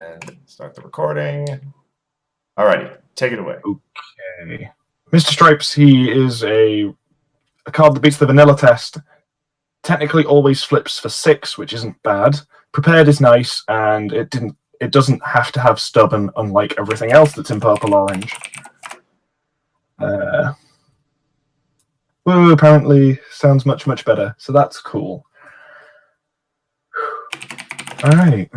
And start the recording. Alrighty, take it away. Okay. Mr. Stripes, he is a card that beats the vanilla test. Technically always flips for 6, which isn't bad. Prepared is nice, and it doesn't have to have stubborn, unlike everything else that's in purple orange. Woo, apparently sounds much better, so that's cool. Alright.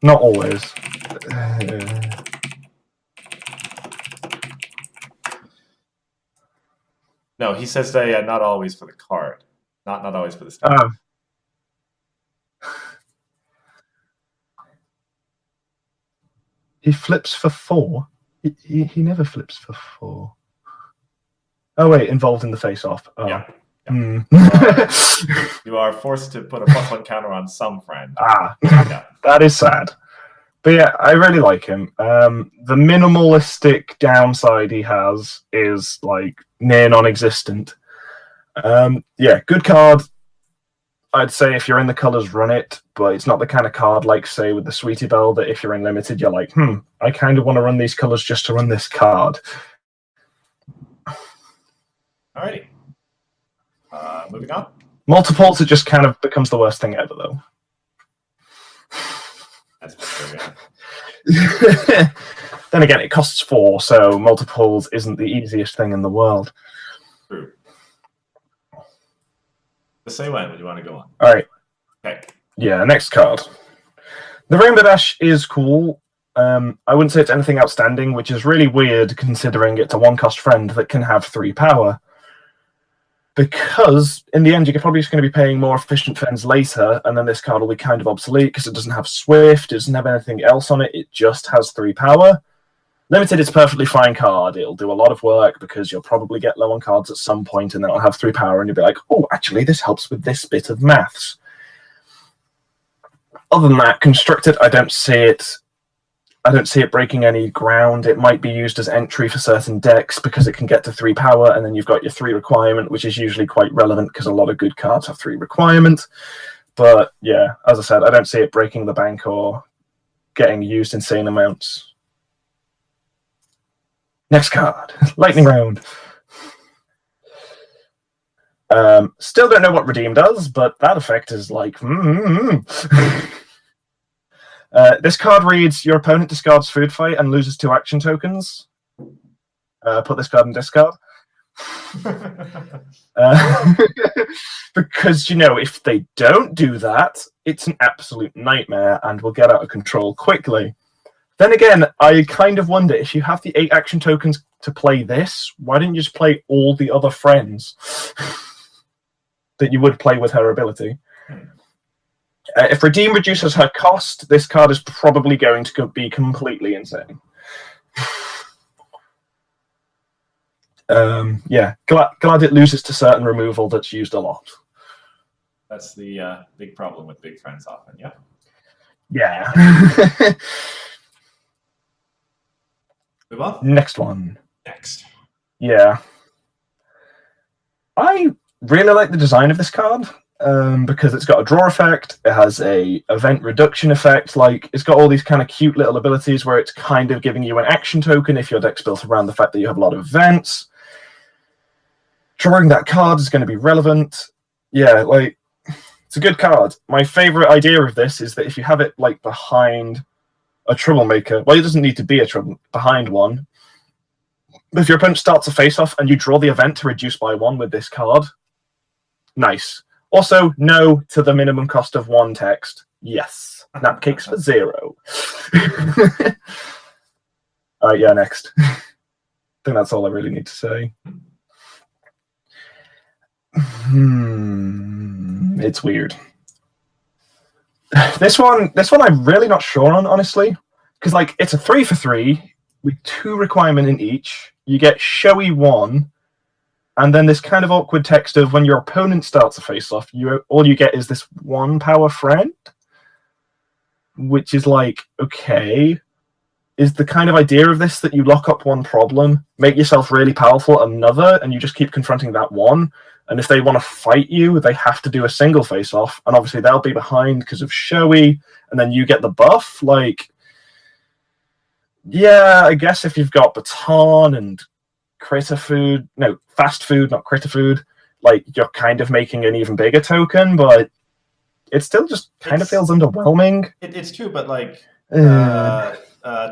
Not always. No, he says they not always for the card. Not always for the stuff. He flips for 4. He never flips for 4. Oh wait, involved in the face-off. Oh. Yeah. You are forced to put a +1 counter on some friend. Yeah. That is sad. But yeah, I really like him. The minimalistic downside he has is like near non-existent. Yeah, good card. I'd say if you're in the colors, run it, but it's not the kind of card like, say, with the Sweetie Belle that if you're in limited, you're like, I kind of want to run these colors just to run this card. Alrighty. Moving on. Multiples, it just kind of becomes the worst thing ever, though. That's very good. Then again, it costs 4, so multiples isn't the easiest thing in the world. True. Just say when you want to go on. All right. Okay. Yeah, next card. The Rainbow Dash is cool. I wouldn't say it's anything outstanding, which is really weird considering it's a 1-cost friend that can have 3 power. Because in the end, you're probably just going to be paying more efficient friends later, and then this card will be kind of obsolete because it doesn't have Swift, it doesn't have anything else on it, it just has 3 power. Limited, it's a perfectly fine card. It'll do a lot of work because you'll probably get low on cards at some point, and then it'll have 3 power, and you'll be like, oh, actually, this helps with this bit of maths. Other than that, constructed, I don't see it breaking any ground. It might be used as entry for certain decks because it can get to 3 power, and then you've got your 3 requirement, which is usually quite relevant because a lot of good cards have 3 requirement. But yeah, as I said, I don't see it breaking the bank or getting used insane amounts. Next card, Lightning Round. Still don't know what Redeem does, but that effect is like... this card reads, your opponent discards Food Fight and loses 2 action tokens. Put this card in discard. Because, if they don't do that, it's an absolute nightmare and will get out of control quickly. Then again, I kind of wonder, if you have the 8 action tokens to play this, why didn't you just play all the other friends that you would play with her ability? If Redeem reduces her cost, this card is probably going to be completely insane. Yeah, glad it loses to certain removal that's used a lot. That's the big problem with big friends often, yeah? Yeah. Move on? Next one. Next. Yeah. I really like the design of this card. Because it's got a draw effect, it has a event reduction effect, like it's got all these kind of cute little abilities where it's kind of giving you an action token if your deck's built around the fact that you have a lot of events. Drawing that card is going to be relevant. Yeah, like, it's a good card. My favorite idea of this is that if you have it like behind a troublemaker, well, it doesn't need to be behind one, but if your opponent starts a face-off and you draw the event to reduce by 1 with this card, nice. Also, no to the minimum cost of 1 text. Yes. Napcakes for 0. Alright, yeah, next. I think that's all I really need to say. It's weird. This one I'm really not sure on, honestly. Because, like, it's a 3 for 3 with 2 requirement in each. You get showy 1. And then this kind of awkward text of when your opponent starts a face-off, all you get is this 1 power friend, which is like, okay, is the kind of idea of this that you lock up 1 problem, make yourself really powerful another, and you just keep confronting that one, And if they want to fight you, they have to do a single face-off, and obviously they'll be behind because of showy, and then you get the buff. Like, yeah, I guess if you've got baton and critter food, no, fast food, not critter food, like, you're kind of making an even bigger token, but it still just kind of feels underwhelming. It's true, but like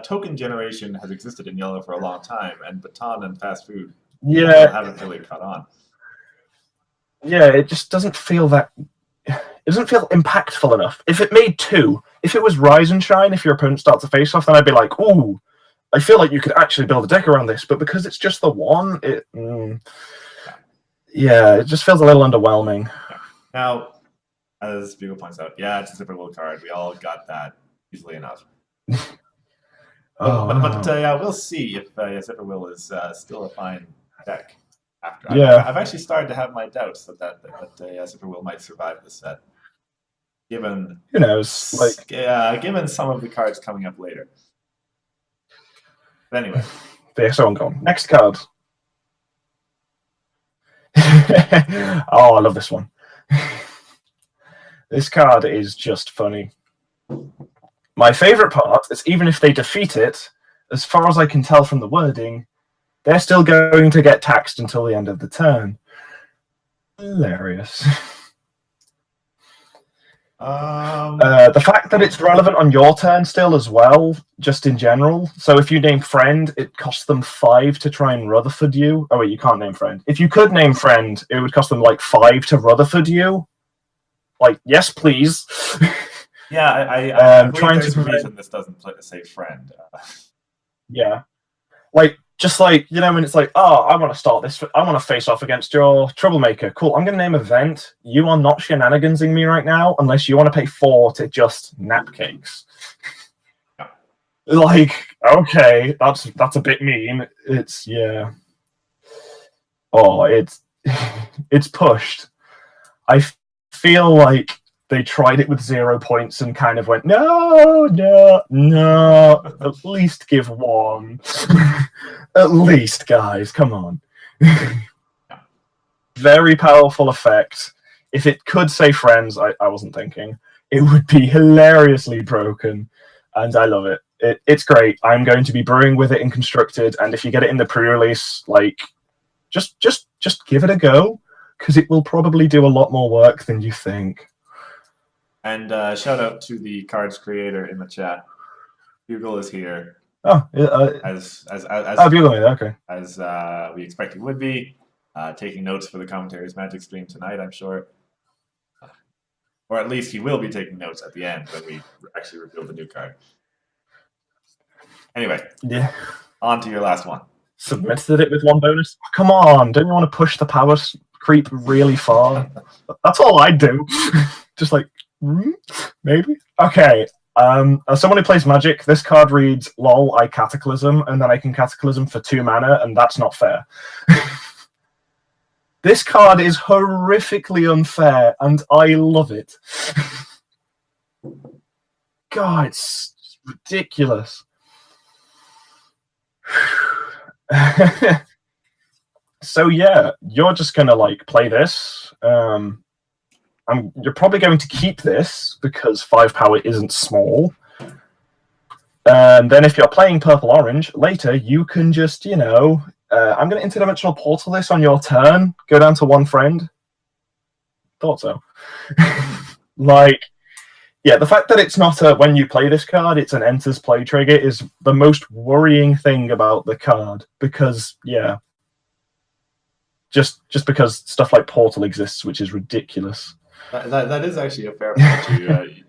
token generation has existed in Yellow for a long time, and baton and fast food haven't really caught on. Yeah, it just doesn't feel that. It doesn't feel impactful enough. If it made 2, if it was Rise and Shine, if your opponent starts a face off, then I'd be like, ooh, I feel like you could actually build a deck around this. But because it's just the 1, it just feels a little underwhelming. Now, as Bugle points out, it's a Zipper Will card. We all got that easily enough. But we'll see if Zipper Will is still a fine deck. After I've actually started to have my doubts that Zipper Will might survive this set, given who knows, given some of the cards coming up later. But anyway, so on gone. Next card. Oh, I love this one. This card is just funny. My favorite part is, even if they defeat it, as far as I can tell from the wording, they're still going to get taxed until the end of the turn. Hilarious. The fact that it's relevant on your turn still as well, just in general. So if you name friend, it costs them 5 to try and Rutherford you. Oh wait, you can't name friend. If you could name friend, it would cost them like 5 to Rutherford you. Like, yes, please. I'm trying to reason this doesn't say friend. Yeah, like, just like, you know, when it's like, oh, I want to start this, I want to face off against your troublemaker. Cool, I'm going to name event. You are not shenanigansing me right now unless you want to pay 4 to just nap cakes. Like, okay, that's a bit mean. It's, yeah. Oh, it's pushed. I feel like they tried it with 0 points and kind of went, no, at least give 1. At least, guys, come on. Very powerful effect. If it could say friends, I wasn't thinking, it would be hilariously broken, and I love it. It's great. I'm going to be brewing with it in Constructed, and if you get it in the pre-release, like, just give it a go, because it will probably do a lot more work than you think. And shout out to the card's creator in the chat. Bugle is here. Oh, as Bugle, okay. As we expect he would be, taking notes for the commentary's Magic stream tonight, I'm sure. Or at least he will be taking notes at the end when we actually reveal the new card. Anyway, on to your last one. Submitted it with 1 bonus. Come on, don't you want to push the power creep really far? That's all I do. Just like, maybe? Okay. As someone who plays Magic, this card reads, lol, I Cataclysm, and then I can Cataclysm for 2 mana, and that's not fair. This card is horrifically unfair, and I love it. God, it's ridiculous. So yeah, you're just gonna like play this. You're probably going to keep this because 5 power isn't small. And then if you're playing purple-orange, later you can just, you know, I'm going to interdimensional portal this on your turn, go down to 1 friend. Thought so. Like, yeah, the fact that it's not when you play this card, it's an enters play trigger is the most worrying thing about the card. Because, yeah, just because stuff like Portal exists, which is ridiculous. That is actually a fair point.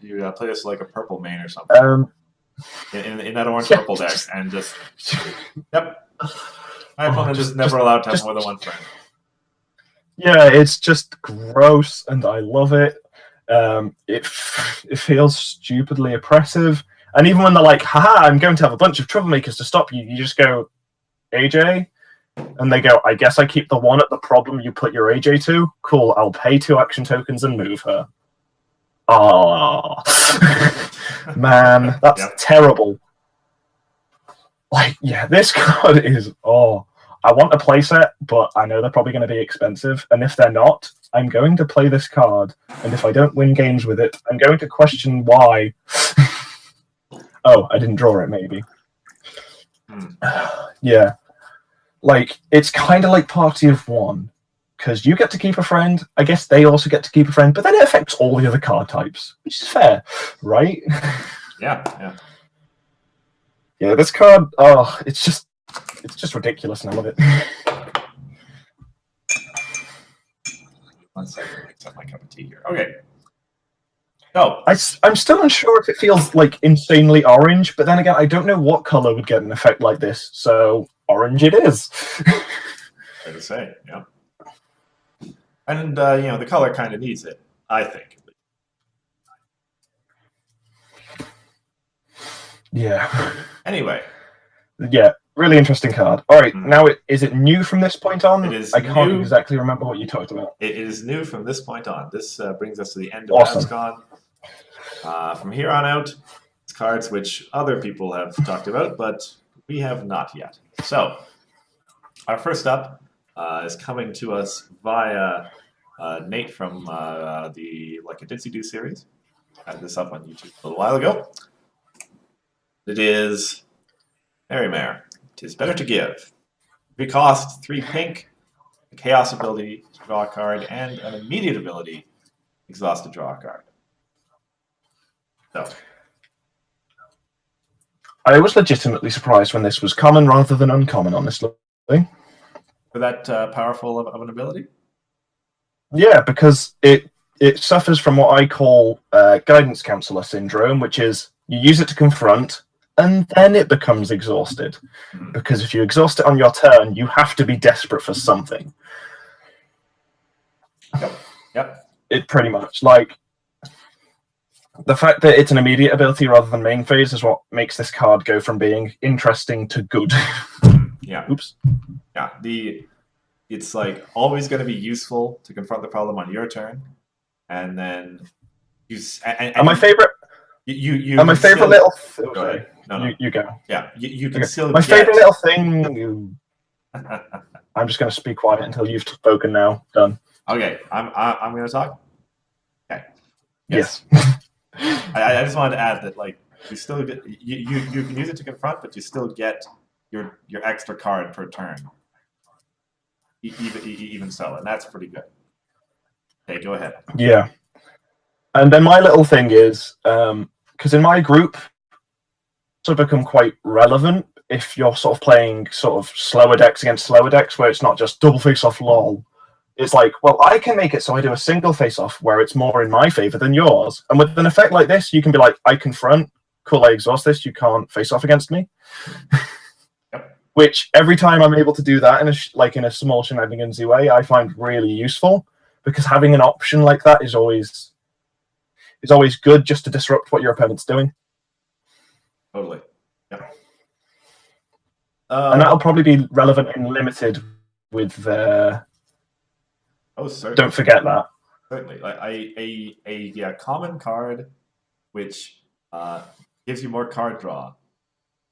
You play this like a purple main or something. In that orange-purple deck, and just... Yep. My opponent is never allowed to have more than 1 friend. Yeah, it's just gross, and I love it. It feels stupidly oppressive. And even when they're like, haha, I'm going to have a bunch of troublemakers to stop you, you just go, AJ? And they go, I guess I keep the 1 at the problem you put your AJ to? Cool, I'll pay 2 action tokens and move her. Oh, man, that's terrible. Like, yeah, this card is, I want a playset, but I know they're probably going to be expensive. And if they're not, I'm going to play this card. And if I don't win games with it, I'm going to question why. Oh, I didn't draw it, maybe. Yeah. Like, it's kind of like Party of One. Because you get to keep a friend, I guess they also get to keep a friend, but then it affects all the other card types, which is fair, right? Yeah. Yeah, this card, it's just ridiculous, and I love it. 1 second, mix up my cup of tea here. Okay. So I'm still unsure if it feels like insanely orange, but then again, I don't know what color would get an effect like this, so orange it is. Fair to say, yeah. And the color kind of needs it, I think. Yeah. Anyway. Yeah, really interesting card. All right, now is it new from this point on? It is. I can't exactly remember what you talked about. It is new from this point on. This brings us to the end of BabsCon. From here on out, it's cards which other people have talked about, but we have not yet. So, our first up is coming to us via Nate from the Like a Ditsy Do series. I had this up on YouTube a little while ago. It is Mare. 'Tis better to give. It costs 3 pink, a chaos ability to draw a card, and an immediate ability, exhaust to draw a card. So. I was legitimately surprised when this was common rather than uncommon, honestly. For that powerful of an ability? Yeah, because it suffers from what I call guidance counselor syndrome, which is you use it to confront, and then it becomes exhausted. Because if you exhaust it on your turn, you have to be desperate for something. Yep. It pretty much, like, the fact that it's an immediate ability rather than main phase is what makes this card go from being interesting to good. Yeah. Oops. Yeah, it's like always going to be useful to confront the problem on your turn, and then my favorite. My favorite little. Go ahead. No. You go. Yeah, you can still. My favorite little thing. I'm just going to speak quiet until you've spoken. Now, done. Okay, I'm going to talk. Okay. Yes. I just wanted to add that, like, you still get you can use it to confront, but you still get your extra card per turn. Even so, and that's pretty good. Okay, go ahead. Yeah. And then my little thing is, because in my group, it's become quite relevant if you're sort of playing sort of slower decks against slower decks, where it's not just double face-off lol. It's like, well, I can make it so I do a single face-off where it's more in my favor than yours. And with an effect like this, you can be like, I confront, cool, I exhaust this, you can't face off against me. Yep. Which every time I'm able to do that in a small shenanigansy way, I find really useful, because having an option like that is always good, just to disrupt what your opponent's doing. Totally. Yeah. And that'll probably be relevant in limited with the. Oh, certainly. Don't forget that. Certainly, like a common card, which gives you more card draw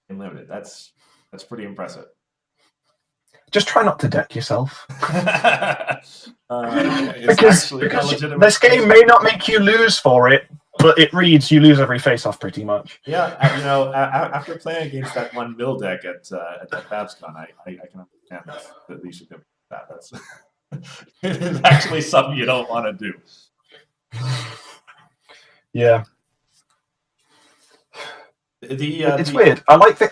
in limited. That's pretty impressive. Just try not to deck yourself. Because this game may not make you lose for it, but it reads you lose every face-off pretty much. Yeah, after playing against that one mill deck at BabsCon, I can understand that we should do that. That's it's actually something you don't want to do. Yeah. It's weird. I like the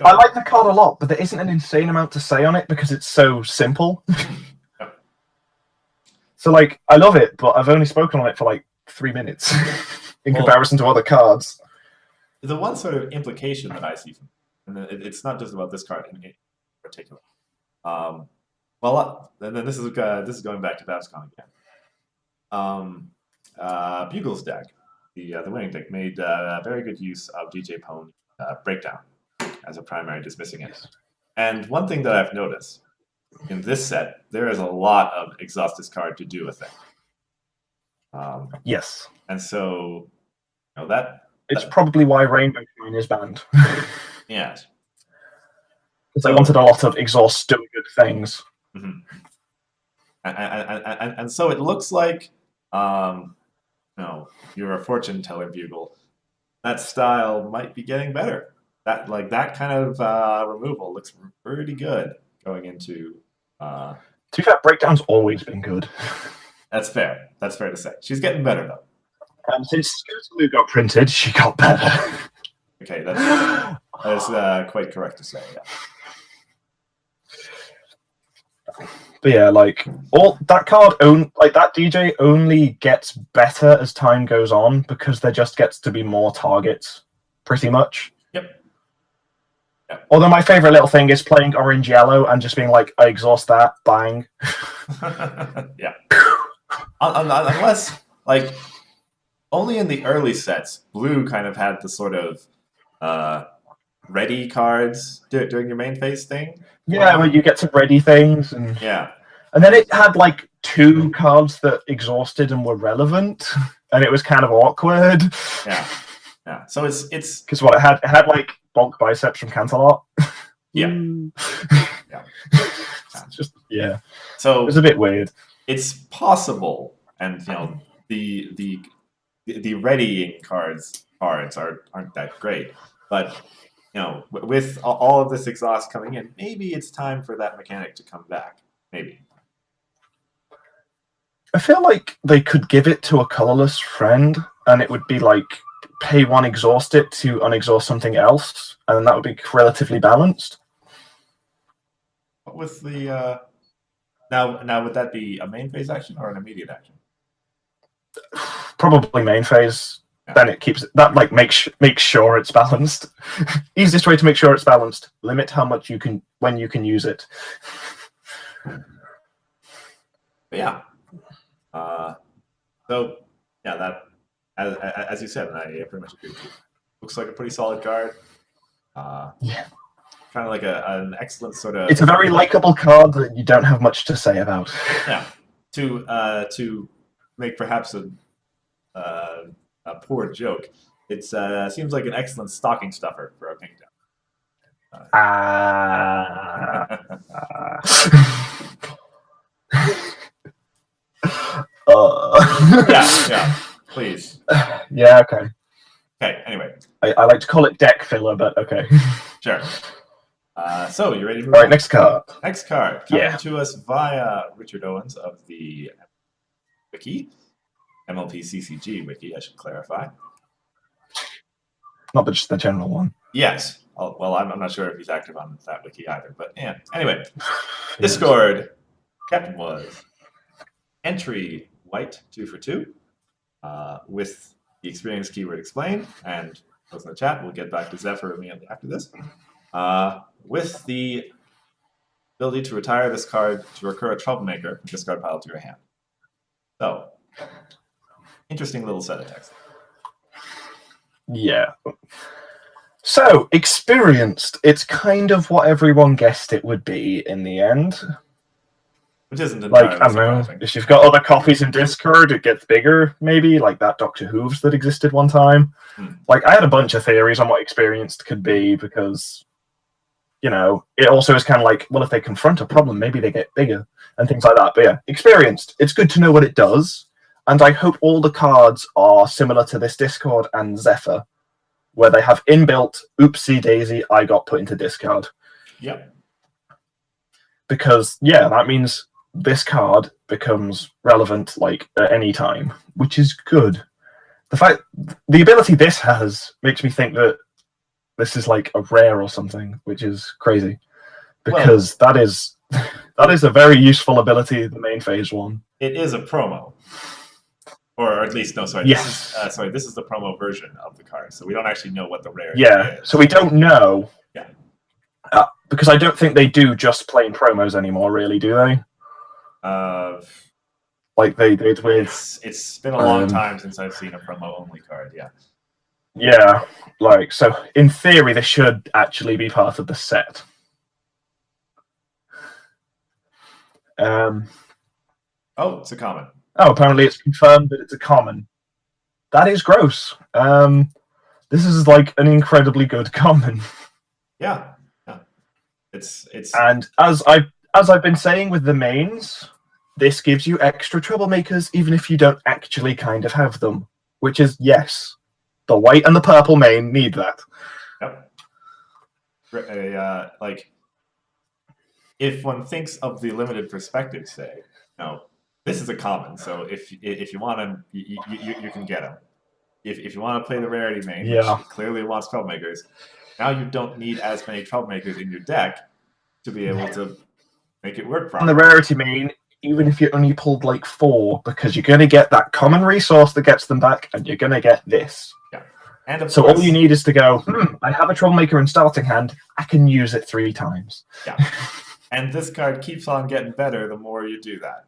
card a lot, but there isn't an insane amount to say on it because it's so simple. Yeah. So, like, I love it, but I've only spoken on it for like 3 minutes in comparison to other cards. The one sort of implication that I see from it, and it's not just about this card in particular. And then this is going back to BabsCon again. Bugle's deck, the winning deck, made very good use of DJ Pwn Breakdown as a primary, dismissing it. And one thing that I've noticed in this set, there is a lot of exhaust discard to do with it. Yes. And so, that it's probably why Rainbow Queen is banned. Yeah. Because they wanted a lot of exhaust doing good things. Mm-hmm. And so it looks like, no, you're a fortune teller, Bugle. That style might be getting better. That kind of removal looks pretty good going into. To be fair, Breakdown's always been good. That's fair. That's fair to say. She's getting better though. Since Scootaloo got printed, she got better. Okay, that is quite correct to say. Yeah. But yeah, like all that card, that DJ only gets better as time goes on because there just gets to be more targets, pretty much. Yep. Although my favorite little thing is playing orange yellow and just being like, I exhaust that, bang. Yeah. Unless like only in the early sets, blue kind of had the sort of ready cards during your main phase thing. Yeah, where you get to ready things and yeah. And then it had like 2 cards that exhausted and were relevant, and it was kind of awkward. Yeah. Yeah. So it's because what it had like Bonk Biceps from Canterlot. Yeah. Yeah. It's just So it was a bit weird. It's possible, and the readying cards aren't that great, but with all of this exhaust coming in, maybe it's time for that mechanic to come back. Maybe. I feel like they could give it to a colorless friend, and it would be like pay 1, exhaust it to unexhaust something else, and that would be relatively balanced. What with the now would that be a main phase action or an immediate action? Probably main phase. Yeah. Then it keeps that makes sure it's balanced. Easiest way to make sure it's balanced: limit how much you can when you can use it. But yeah. So yeah, that as you said, and I pretty much agree with you. Looks like a pretty solid card. Yeah. Kind of like an excellent sort of. It's a very likable card that you don't have much to say about. Yeah. To make perhaps a poor joke, it seems like an excellent stocking stuffer for a pink deck. Yeah, please. Yeah, okay. Okay, anyway. I like to call it deck filler, but okay. Sure. So, you ready to move on? Right, next card. Next card. Coming to us via Richard Owens of the Wiki. MLP CCG Wiki, I should clarify. Not just the general one. Yes. Well, I'm not sure if he's active on that wiki either, but yeah. Anyway, Discord captain was entry white 2 for 2 with the experience keyword explained, and those in the chat, we'll get back to Zephyr immediately after this. With the ability to retire this card to recur a troublemaker, discard pile to your hand. So, interesting little set of text. Yeah. So, experienced. It's kind of what everyone guessed it would be in the end. Which isn't entirely I don't know. If you've got other copies in Discord, it gets bigger, maybe, like that Doctor Who's that existed one time. Like, I had a bunch of theories on what experienced could be because, it also is kind of like, well, if they confront a problem, maybe they get bigger and things like that. But yeah, experienced. It's good to know what it does. And I hope all the cards are similar to this Discord and Zephyr, where they have inbuilt, oopsie daisy, I got put into discard. Yep. Because, yeah, that means this card becomes relevant, at any time, which is good. The ability this has makes me think that this is, a rare or something, which is crazy. Because that is a very useful ability, the main phase one. It is a promo. Or at least, no, sorry. Yes. This is the promo version of the card, so we don't actually know what the rare is. So we don't know. Yeah. Because I don't think they do just plain promos anymore, really, do they? They did with... It's been a long time since I've seen a promo-only card, yeah. Yeah, so in theory, this should actually be part of the set. Oh, it's a common. Oh, apparently it's confirmed that it's a common. That is gross. This is an incredibly good common. Yeah. It's and as as I've been saying with the mains, this gives you extra troublemakers, even if you don't actually kind of have them. Which is, yes, the white and the purple main need that. Yep. Like, if one thinks of the limited perspective, say, this is a common, so if you want them, you can get them. If you want to play the rarity main, which clearly wants troublemakers, now you don't need as many troublemakers in your deck to be able to make it work properly. And the rarity main, even if you only pulled like 4, because you're going to get that common resource that gets them back, and you're going to get this. Yeah. And of so course, all you need is to go, I have a troublemaker in starting hand, I can use it 3 times. Yeah. And this card keeps on getting better the more you do that.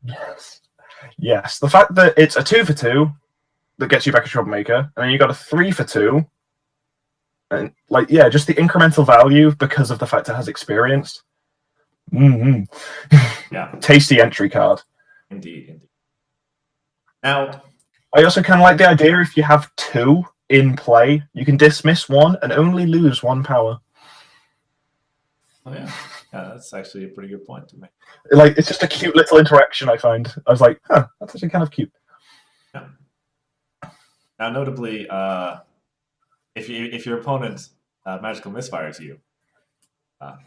Yes. Yes. The fact that it's a 2 for 2 that gets you back a troublemaker, and then you got a 3 for 2. And just the incremental value because of the fact it has experience. Yeah. Tasty entry card. Indeed. Now, I also kind of like the idea if you have 2 in play, you can dismiss 1 and only lose 1 power. Oh yeah. Yeah, that's actually a pretty good point to make. It's just a cute little interaction, I find. I was like, that's actually kind of cute. Yeah. Now, notably, if your opponent magical misfires you, but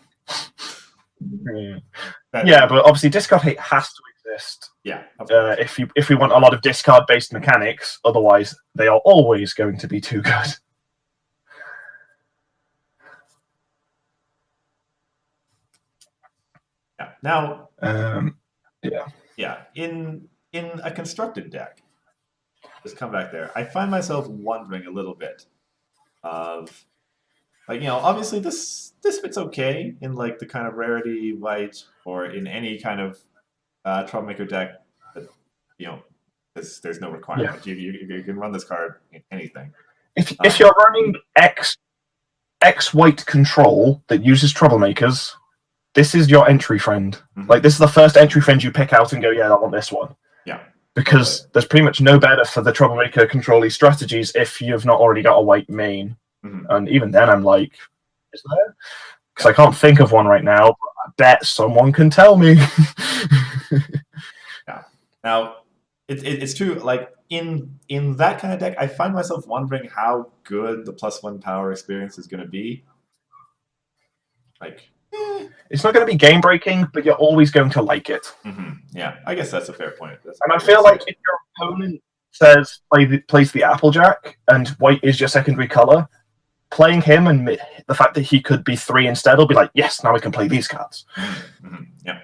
obviously discard hate has to exist. Yeah. If we want a lot of discard based mechanics, otherwise they are always going to be too good. Yeah. Now. Yeah. In a constructed deck, just come back there. I find myself wondering a little bit of, obviously this fits okay in the kind of rarity white or in any kind of troublemaker deck that there's no requirement. Yeah. You can run this card in anything. If you're running X white control that uses troublemakers, this is your entry friend. Mm-hmm. This is the first entry friend you pick out and go, I want this one. Yeah. Because there's pretty much no better for the troublemaker control strategies if you've not already got a white main. Mm-hmm. And even then I'm like, is there? Because I can't think of one right now, but I bet someone can tell me. Yeah. Now, it's true, in that kind of deck, I find myself wondering how good the +1 power experience is going to be. It's not going to be game breaking, but you're always going to like it. Mm-hmm. Yeah, I guess that's a fair point. And I feel like if your opponent says plays the Applejack and white is your secondary color, playing him and the fact that he could be 3 instead will be like, yes, now we can play these cards. Mm-hmm. Yeah,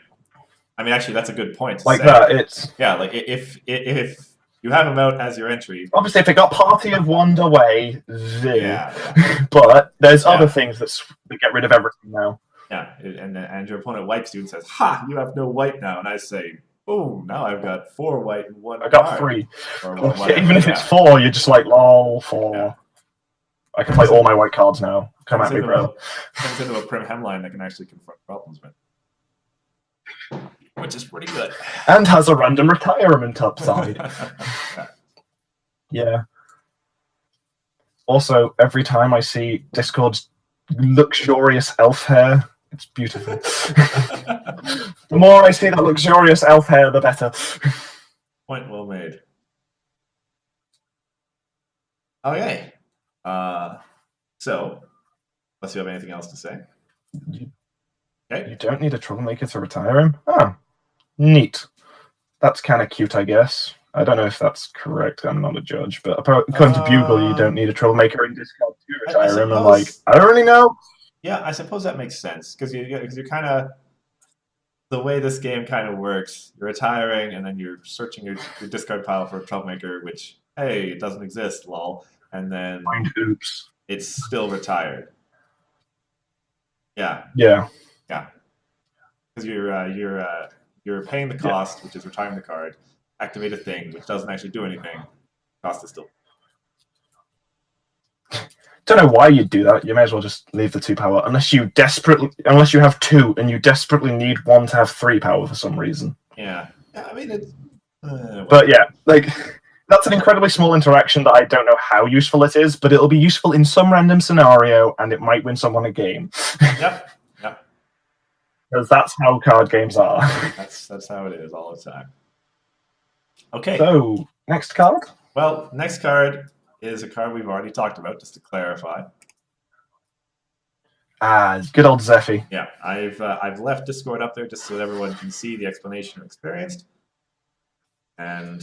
I mean, actually, that's a good point. It's if you have him out as your entry. Obviously, if it got Party of Wand away, but there's other things that get rid of everything now. Yeah, and your opponent wipes you and says, "Ha! You have no white now." And I say, "Oh, now I've got 4 white and 1." I got 3. Or even if it's 4, you're just like, lol, 4. Yeah. I can play all my white cards now. Come at me, bro. Turns into a Prim Hemline that can actually confront problems with, which is pretty good. And has a random retirement upside. Yeah. Also, every time I see Discord's luxurious elf hair, it's beautiful. The more I see that luxurious elf hair, the better. Point well made. Okay. So, unless you have anything else to say. Okay. You don't need a troublemaker to retire him? Oh, neat. That's kind of cute, I guess. I don't know if that's correct. I'm not a judge, but according to Bugle, you don't need a troublemaker in discard to retire him. I'm like, I don't really know. Yeah, I suppose that makes sense because you're kind of the way this game kind of works. You're retiring, and then you're searching your discard pile for a troublemaker, which it doesn't exist, lol. And then oops, it's still retired. Yeah. Because you're paying the cost, which is retiring the card. Activate a thing, which doesn't actually do anything. Cost is still. Don't know why you'd do that. You may as well just leave the 2 power, unless you have 2 and you desperately need 1 to have 3 power for some reason. Yeah. I mean, it's. But yeah, that's an incredibly small interaction that I don't know how useful it is, but it'll be useful in some random scenario, and it might win someone a game. Yep. Because that's how card games are. That's how it is all the time. Okay. So, next card? Well, next card is a card we've already talked about, just to clarify. Good old Zephy. Yeah, I've left Discord up there just so that everyone can see the explanation of Experienced. And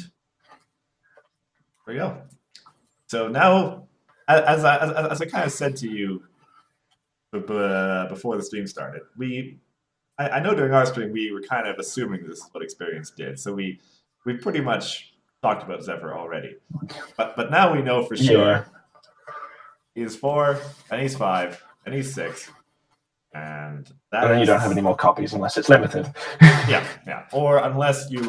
there we go. So now, as I kind of said to you before the stream started, I know during our stream we were kind of assuming this is what Experience did. So we pretty much talked about Zephyr already. But now we know for sure. Yeah. He's 4, and he's 5, and he's 6. And then you don't have any more copies unless it's limited. Yeah. Or unless you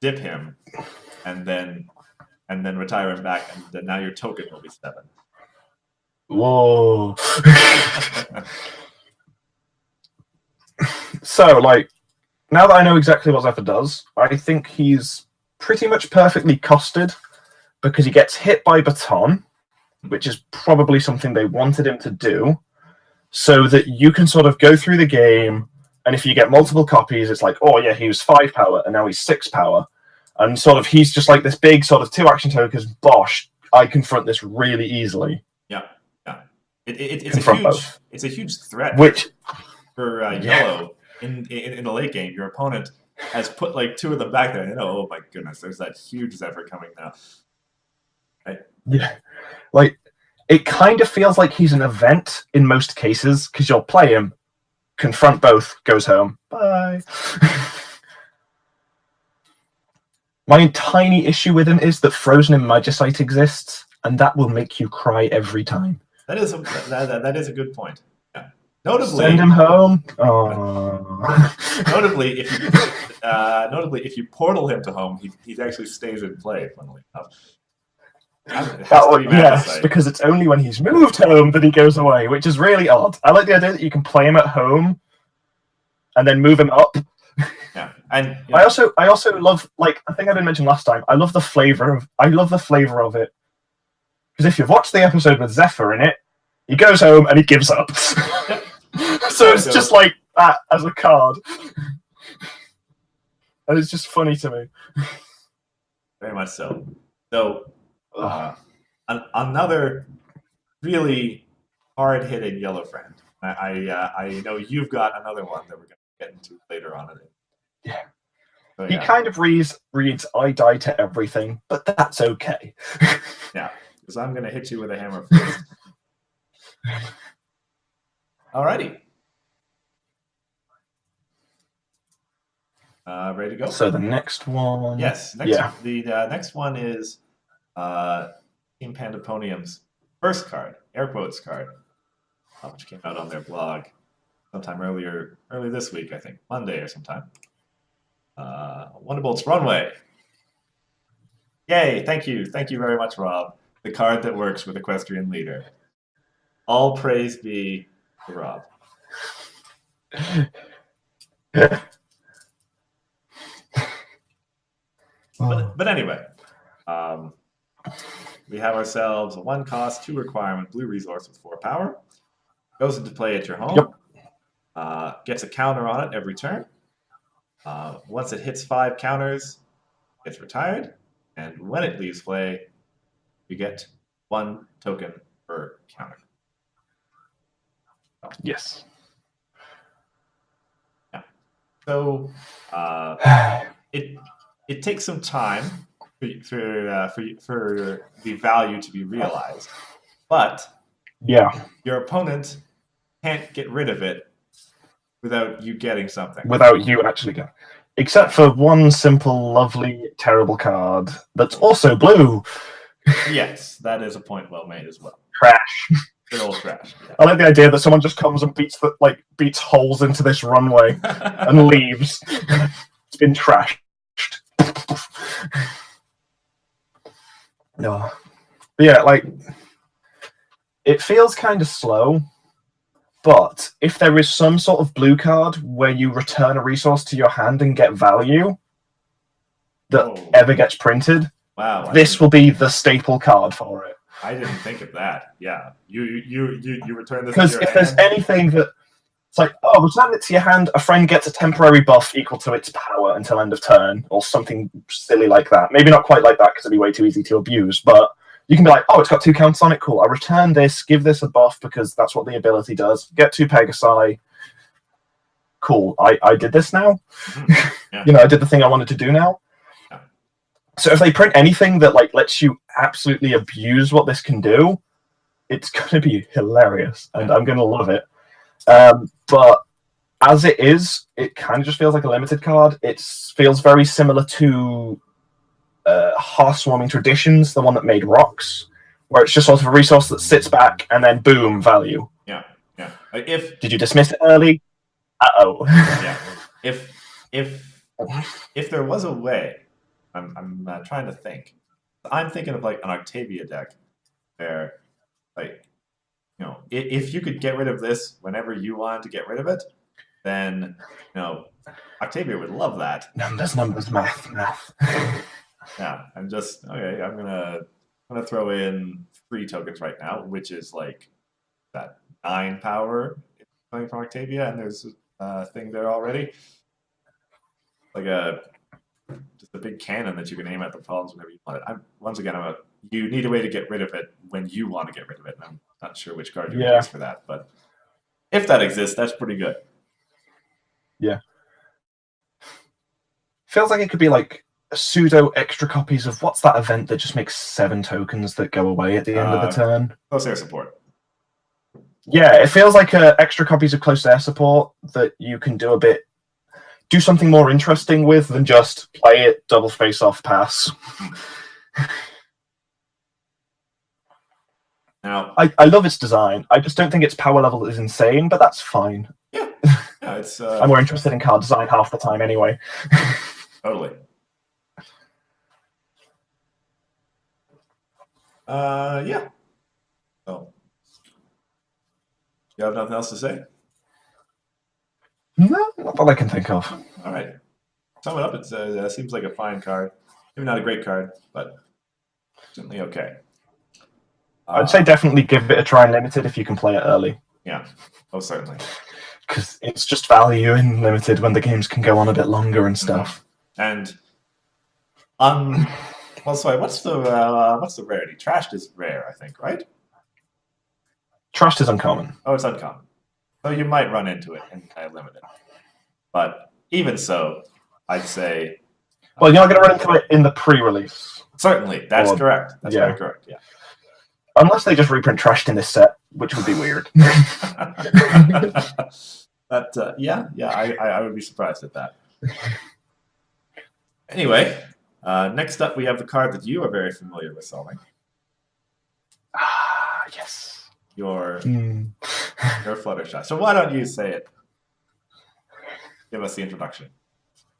dip him and then retire him back, and then now your token will be 7. Whoa. So, now that I know exactly what Zephyr does, I think he's pretty much perfectly costed because he gets hit by Baton, which is probably something they wanted him to do, so that you can sort of go through the game, and if you get multiple copies, it's like, oh yeah, he was 5 power, and now he's 6 power. And sort of he's just like this big sort of 2 action tokens, bosh, I confront this really easily. Yeah. It's a huge threat for Yellow in the late game. Your opponent has put 2 of them back there, and oh my goodness, there's that huge Zephyr coming now. Right? Yeah. It kind of feels like he's an event in most cases, because you'll play him, confront both, goes home. Bye. My tiny issue with him is that Frozen in Magicite exists, and that will make you cry every time. That is a good point. Yeah. Notably, send him home. Oh. Notably, if you portal him to home, he actually stays in play. Funnily enough. Yes, because it's only when he's moved home that he goes away, which is really odd. I like the idea that you can play him at home and then move him up. Yeah, and I also love, I think I didn't mention last time, I love the flavor of it. Because if you've watched the episode with Zephyr in it, he goes home and he gives up. So it's just like that as a card. And it's just funny to me. Very much so. So another really hard-hitting yellow friend. I know you've got another one that we're going to get into later on in it. Yeah. So, he kind of reads I die to everything, but that's okay. Yeah, because I'm going to hit you with a hammer first. Alrighty. Ready to go? So the next one... Yes. The next one is Team Pandemonium's first card, air quotes card, which came out on their blog sometime early this week, I think, Monday or sometime. Wonderbolt's Runway. Yay! Thank you very much, Rob. The card that works with Equestrian Leader. All praise be to Rob. But anyway, we have ourselves a 1-cost, 2 requirement blue resource with 4 power. Goes into play at your home. Yep. Gets a counter on it every turn. Once it hits 5 counters, it's retired. And when it leaves play, you get 1 token per counter. Yes. Yeah. So it takes some time for the value to be realized, but your opponent can't get rid of it without you getting something. Without you actually getting, except for one simple, lovely, terrible card that's also blue. Yes, that is a point well made as well. Trash. Good old trash. Yeah. I like the idea that someone just comes and beats holes into this runway and leaves. It's been trashed. No. But yeah, it feels kind of slow, but if there is some sort of blue card where you return a resource to your hand and get value that ever gets printed, this will be the staple card for it. I didn't think of that. Yeah, you return this because if there's anything that It's like, oh, return it to your hand. A friend gets a temporary buff equal to its power until end of turn, or something silly like that. Maybe not quite like that because it'd be way too easy to abuse, but you can be like, oh, it's got 2 counts on it. Cool. I return this, give this a buff because that's what the ability does. Get 2 Pegasi. Cool. I did this now. Yeah. I did the thing I wanted to do now. Yeah. So if they print anything that lets you absolutely abuse what this can do, it's going to be hilarious, and I'm going to love it. But as it is, it kind of just feels like a limited card. It feels very similar to Hearth Swarming Traditions, the one that made Rocks, where it's just sort of a resource that sits back and then boom, value. Yeah. Did you dismiss it early? Uh-oh. Yeah. If there was a way, I'm trying to think. I'm thinking of like an Octavia deck where, like, if you could get rid of this whenever you wanted to get rid of it, then Octavia would love that. Numbers, math. Yeah, I'm just okay. I'm gonna throw in 3 tokens right now, which is like that 9 power coming from Octavia, and there's a thing there already, like just a big cannon that you can aim at the problems whenever you want it. You need a way to get rid of it when you want to get rid of it. And I'm not sure which card you would use for that, but if that exists, that's pretty good. Yeah. Feels like it could be like pseudo extra copies of what's that event that just makes 7 tokens that go away at the end of the turn? Close air support. Yeah, it feels like extra copies of close air support that you can do something more interesting with than just play it, double face off, pass. Now, I love its design. I just don't think its power level is insane, but that's fine. Yeah, it's. I'm more interested in card design half the time anyway. Totally. Yeah. So, you have nothing else to say? No, not that I can think of. All right. Sum it up. It seems like a fine card. Maybe not a great card, but certainly okay. I'd say definitely give it a try in Limited if you can play it early. Yeah, most certainly. Because it's just value in Limited when the games can go on a bit longer and stuff. And well, sorry. What's the rarity? Trashed is rare, I think, right? Trashed is uncommon. Oh, it's uncommon. So you might run into it in Limited. But even so, I'd say. Well, you're not going to run into it in the pre-release. Certainly, that's correct. That's very correct. Yeah. Unless they just reprint Trashed in this set, which would be weird. But I would be surprised at that. Anyway, next up we have the card that you are very familiar with solving. Ah, yes. Your Fluttershy. So why don't you say it? Give us the introduction.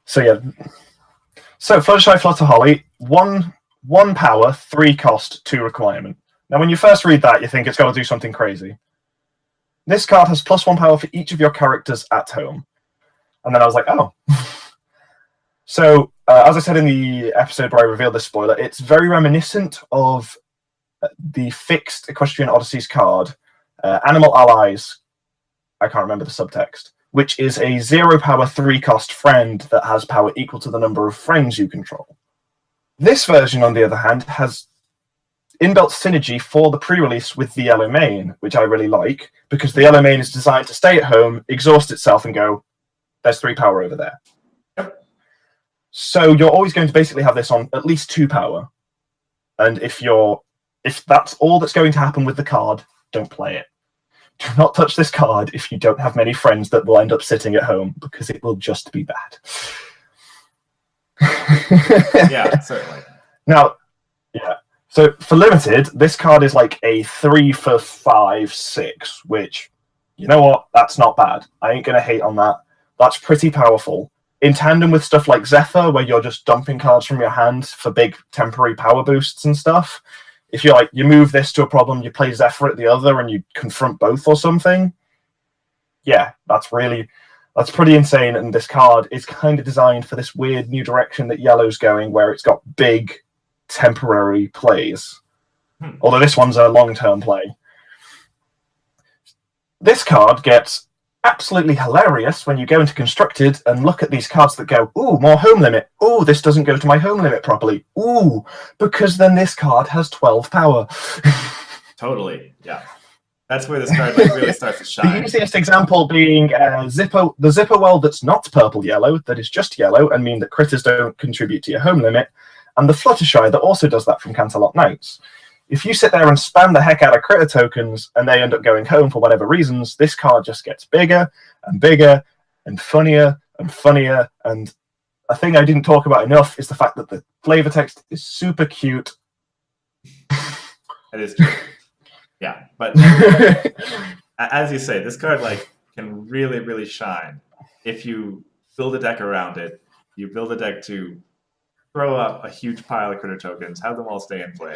So yeah. So Fluttershy Flutterholly, 1 power, 3 cost, 2 requirement. Now, when you first read that, you think it's got to do something crazy. This card has +1 power for each of your characters at home. And then I was like, oh. So, as I said in the episode where I revealed this spoiler, it's very reminiscent of the fixed Equestrian Odysseys card, Animal Allies. I can't remember the subtext. Which is a 0 power, 3 cost friend that has power equal to the number of friends you control. This version, on the other hand, has inbuilt synergy for the pre-release with the yellow main, which I really like, because the yellow main is designed to stay at home, exhaust itself, and go, there's 3 power over there. Yep. So you're always going to basically have this on at least 2 power. And if that's all that's going to happen with the card, don't play it. Do not touch this card if you don't have many friends that will end up sitting at home, because it will just be bad. Yeah, certainly. Now, yeah. So for Limited, this card is like a 3 for 5, 6, which, you know what? That's not bad. I ain't going to hate on that. That's pretty powerful. In tandem with stuff like Zephyr, where you're just dumping cards from your hand for big temporary power boosts and stuff. If you're like, you move this to a problem, you play Zephyr at the other, and you confront both or something. Yeah, that's pretty insane. And this card is kind of designed for this weird new direction that Yellow's going, where it's got big temporary plays. Although this one's a long-term play. This card gets absolutely hilarious when you go into Constructed and look at these cards that go, ooh, more home limit. Ooh, this doesn't go to my home limit properly. Ooh, because then this card has 12 power. Totally, yeah. That's where this card like really starts to shine. The easiest example being the Zipper Well that's not purple-yellow, that is just yellow, and mean that critters don't contribute to your home limit, and the Fluttershy that also does that from Canterlot Knights. If you sit there and spam the heck out of critter tokens and they end up going home for whatever reasons, this card just gets bigger and bigger and funnier and funnier. And a thing I didn't talk about enough is the fact that the flavor text is super cute. It is true. Yeah, but as you say, this card like can really, really shine if you build a deck around it. You build a deck to throw up a huge pile of critter tokens, have them all stay in play,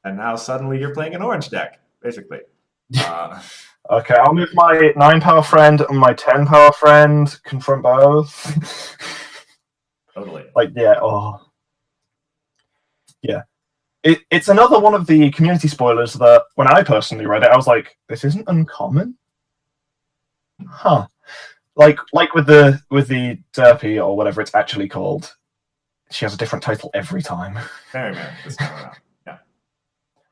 and now suddenly you're playing an orange deck, basically. Okay, I'll move my 9-power friend and my 10-power friend, confront both. Totally. Like, yeah, yeah. It's another one of the community spoilers that when I personally read it, I was like, this isn't uncommon? Huh. Like with the Derpy or whatever it's actually called, she has a different title every time. Merrymare this time around. Yeah.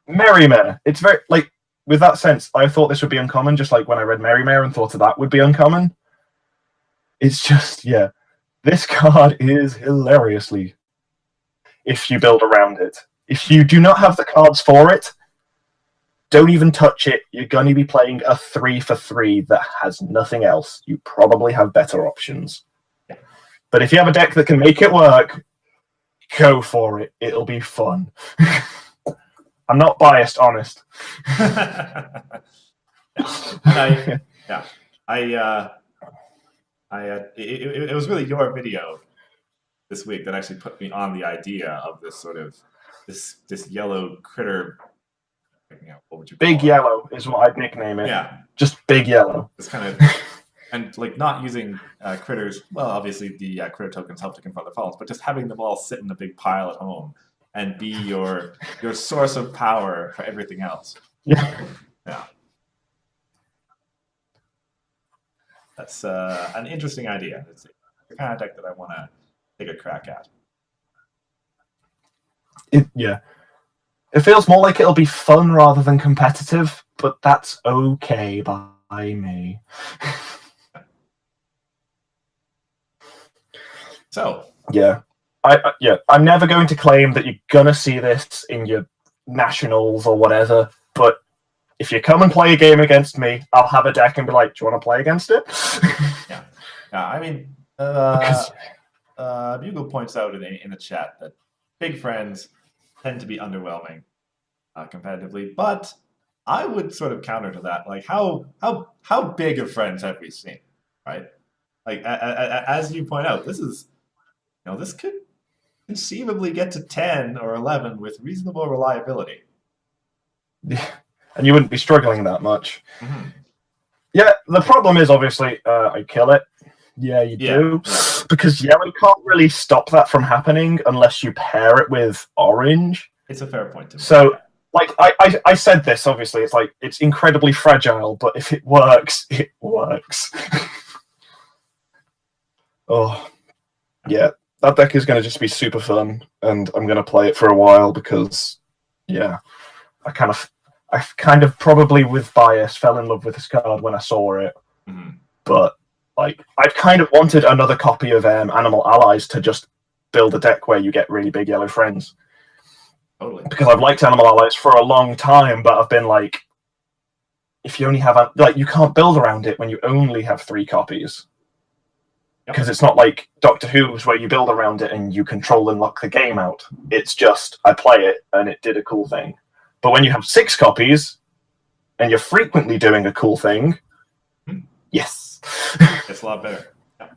Merrymare. It's very like with that sense, I thought this would be uncommon, just like when I read Merrymare and thought that would be uncommon. It's just, yeah. This card is hilariously if you build around it. If you do not have the cards for it, don't even touch it. You're going to be playing a 3-for-3 that has nothing else. You probably have better options. Yeah. But if you have a deck that can make it work, go for it. It'll be fun. I'm not biased, honest. It was really your video this week that actually put me on the idea of this sort of this yellow critter. What would you call Big it? Yellow is what I'd nickname it. Yeah, just Big Yellow. It's kind of and like not using critters. Well, obviously the critter tokens help to confront the faults, but just having them all sit in a big pile at home and be your source of power for everything else. Yeah. That's an interesting idea. It's the kind of deck that I want to take a crack at. It feels more like it'll be fun rather than competitive, but that's okay by me. So yeah, I'm never going to claim that you're gonna see this in your nationals or whatever, but if you come and play a game against me, I'll have a deck and be like, do you want to play against it? Yeah. I mean, Bugle points out in the chat that big friends tend to be underwhelming competitively, but I would sort of counter to that. Like, how big of friends have we seen, right? Like, as you point out, this is, this could conceivably get to 10 or 11 with reasonable reliability. Yeah. And you wouldn't be struggling that much. Mm-hmm. Yeah, the problem is obviously I kill it. Yeah, you do. Yeah. Because yellow can't really stop that from happening unless you pair it with orange. It's a fair point to make. So, like, I said this, obviously, it's like, it's incredibly fragile, but if it works, it works. Oh, yeah. That deck is going to just be super fun, and I'm going to play it for a while because, yeah, I kind of probably with bias fell in love with this card when I saw it. Mm-hmm. But like I've kind of wanted another copy of Animal Allies to just build a deck where you get really big yellow friends. Totally. Because I've liked Animal Allies for a long time, but I've been like, if you only have you can't build around it when you only have 3 copies. Because it's not like Doctor Who's where you build around it and you control and lock the game out. It's just I play it and it did a cool thing. But when you have 6 copies and you're frequently doing a cool thing, yes. It's a lot better. Yeah.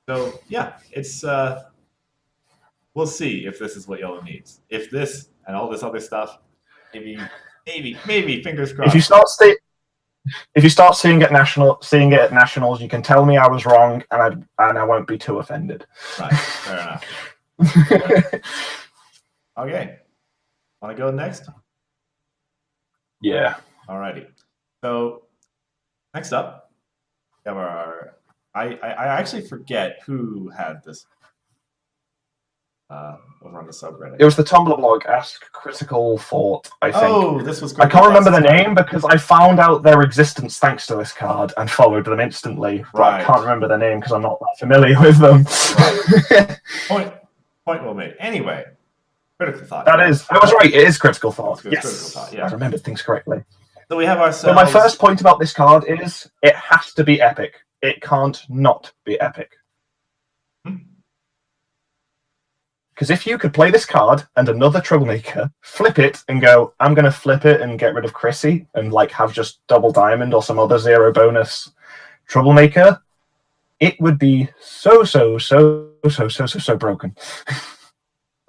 So, yeah, it's we'll see if this is what yellow needs. If this and all this other stuff, maybe, fingers crossed. If you start seeing it at nationals, you can tell me I was wrong, and I won't be too offended. Right, fair enough. Okay. Want to go next? Yeah. Alrighty. So Next up, we have our. I actually forget who had this over on the subreddit. It was the Tumblr blog Ask Critical Thought, I think. Oh, this was. I can't remember the name because I found out their existence thanks to this card and followed them instantly. But I can't remember the name because I'm not that familiar with them. Right. Point well made. Anyway, Critical Thought. I was right. It is Critical Thought. Yes, Critical Thought, yeah. I remembered things correctly. So we have ourselves. So my first point about this card is it has to be epic. It can't not be epic. Because if you could play this card and another Troublemaker, flip it and go, I'm going to flip it and get rid of Chrissy and like have just double diamond or some other 0 bonus Troublemaker, it would be so broken.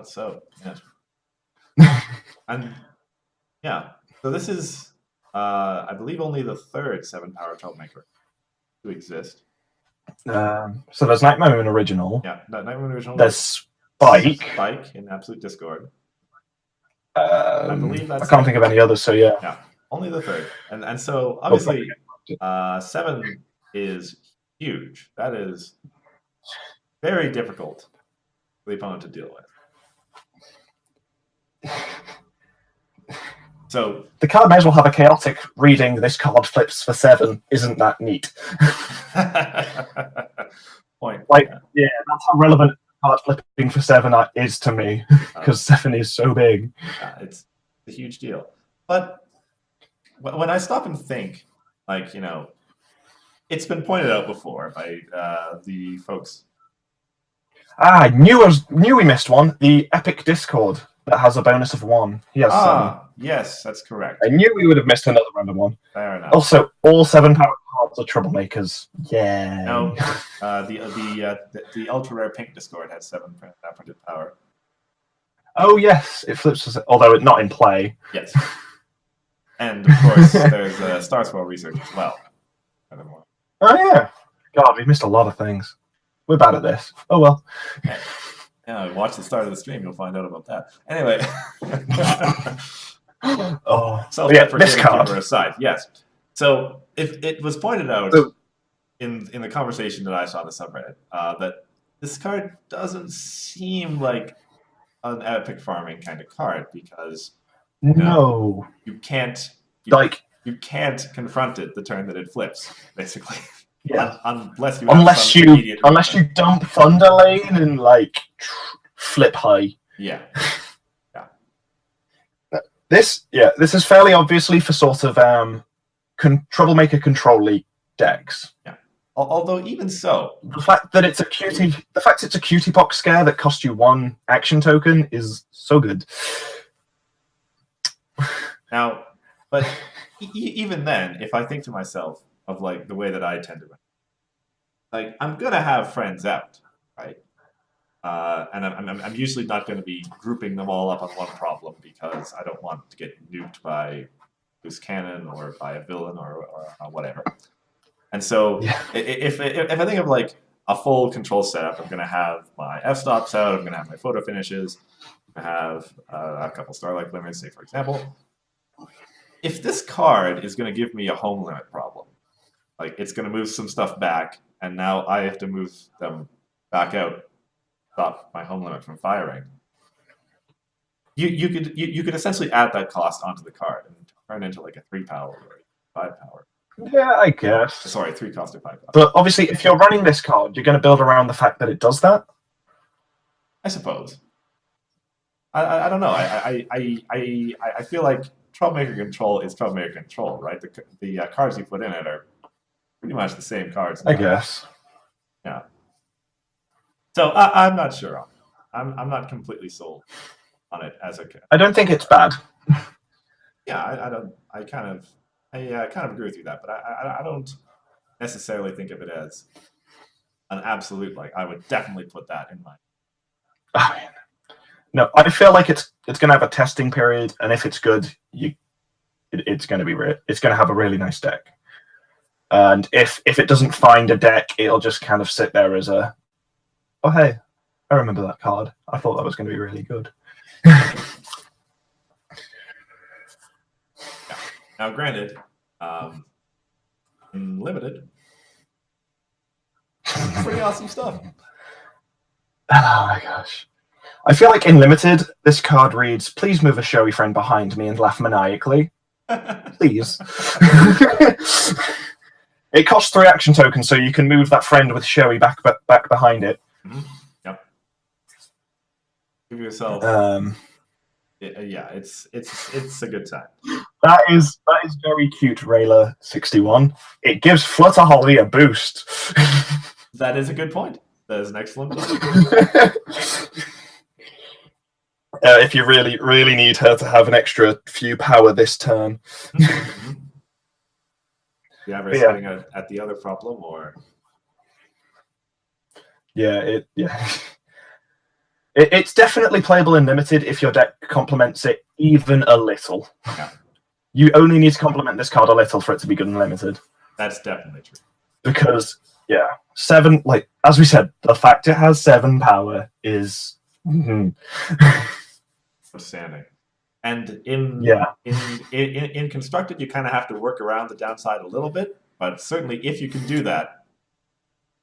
So, yeah. And yeah, so this is, I believe, only the third 7-power Troublemaker to exist. So there's Nightmare Moon Original. Yeah, Nightmare Moon Original. There's Spike in Absolute Discord. I believe that's. I can't think of any others. So yeah. Yeah, only the third, and so obviously, 7 is huge. That is very difficult for the opponent to deal with. So the card may as well have a chaotic reading. This card flips for 7. Isn't that neat? Point. Like, yeah, that's how relevant card flipping for 7 is to me because 7 is so big. It's a huge deal. But when I stop and think, like, it's been pointed out before by the folks. I knew we missed one. The Epic Discord that has a bonus of 1. Yes. Yes, that's correct. I knew we would have missed another random one. Fair enough. Also, all 7-power cards are Troublemakers. Yeah. No, the ultra rare pink Discord had 7 printed power. Oh yes, it flips. Although it's not in play. Yes. And of course, there's Star Swirl Research as well. Oh yeah. God, we've missed a lot of things. We're bad at this. Oh well. Yeah, watch the start of the stream, you'll find out about that. Anyway. This card aside, yes. So if it was pointed out in the conversation that I saw on the subreddit that this card doesn't seem like an epic farming kind of card because you can't confront it the turn that it flips, basically. Yeah. Unless you dump Thunder Lane and like flip high. Yeah. This is fairly obviously for sort of Troublemaker control league decks. Yeah. Although even so, the fact it's a cutie pox scare that costs you 1 action token is so good. Now, but even then, if I think to myself of like the way that I tend to, like, I'm gonna have friends out, right? And I'm usually not going to be grouping them all up on one problem because I don't want to get nuked by loose cannon or by a villain or whatever. And so if I think of like a full control setup, I'm going to have my f-stops out, I'm going to have my photo finishes, I have a couple Starlight limits, say for example. If this card is going to give me a home limit problem, like it's going to move some stuff back, and now I have to move them back out, stop my home limit from firing. You could essentially add that cost onto the card and turn it into like a 3-power or 5-power. Yeah, I guess. Sorry, 3 cost or 5 cost. But obviously, if you're running this card, you're going to build around the fact that it does that. I suppose. I don't know. I feel like Troublemaker control is Troublemaker control, right? The cards you put in it are pretty much the same cards. I guess. Yeah. So I'm not sure. I'm not completely sold on it as a. I don't think it's bad. Yeah, I kind of agree with you that, but I don't necessarily think of it as an absolute. Like, I would definitely put that in my. Oh, man. No, I feel like it's going to have a testing period, and if it's good, it's going to be it's going to have a really nice deck. And if it doesn't find a deck, it'll just kind of sit there as a. Oh, hey, I remember that card. I thought that was going to be really good. Now, granted, Limited. Pretty awesome stuff. Oh my gosh. I feel like in Limited, this card reads, "Please move a showy friend behind me and laugh maniacally." Please. It costs 3 action tokens, so you can move that friend with showy back behind it. Yep. Give yourself. Yeah, it's a good time. That is very cute, Rayla61. It gives Flutter Holly a boost. That is a good point. That is an excellent point. If you really, really need her to have an extra few power this turn. You ever setting at the other problem, or? Yeah, it's definitely playable in Limited if your deck complements it even a little. Yeah. You only need to complement this card a little for it to be good in Limited. That's definitely true. Because, 7, like, as we said, the fact it has 7 power is... outstanding. And in Constructed, you kind of have to work around the downside a little bit, but certainly if you can do that,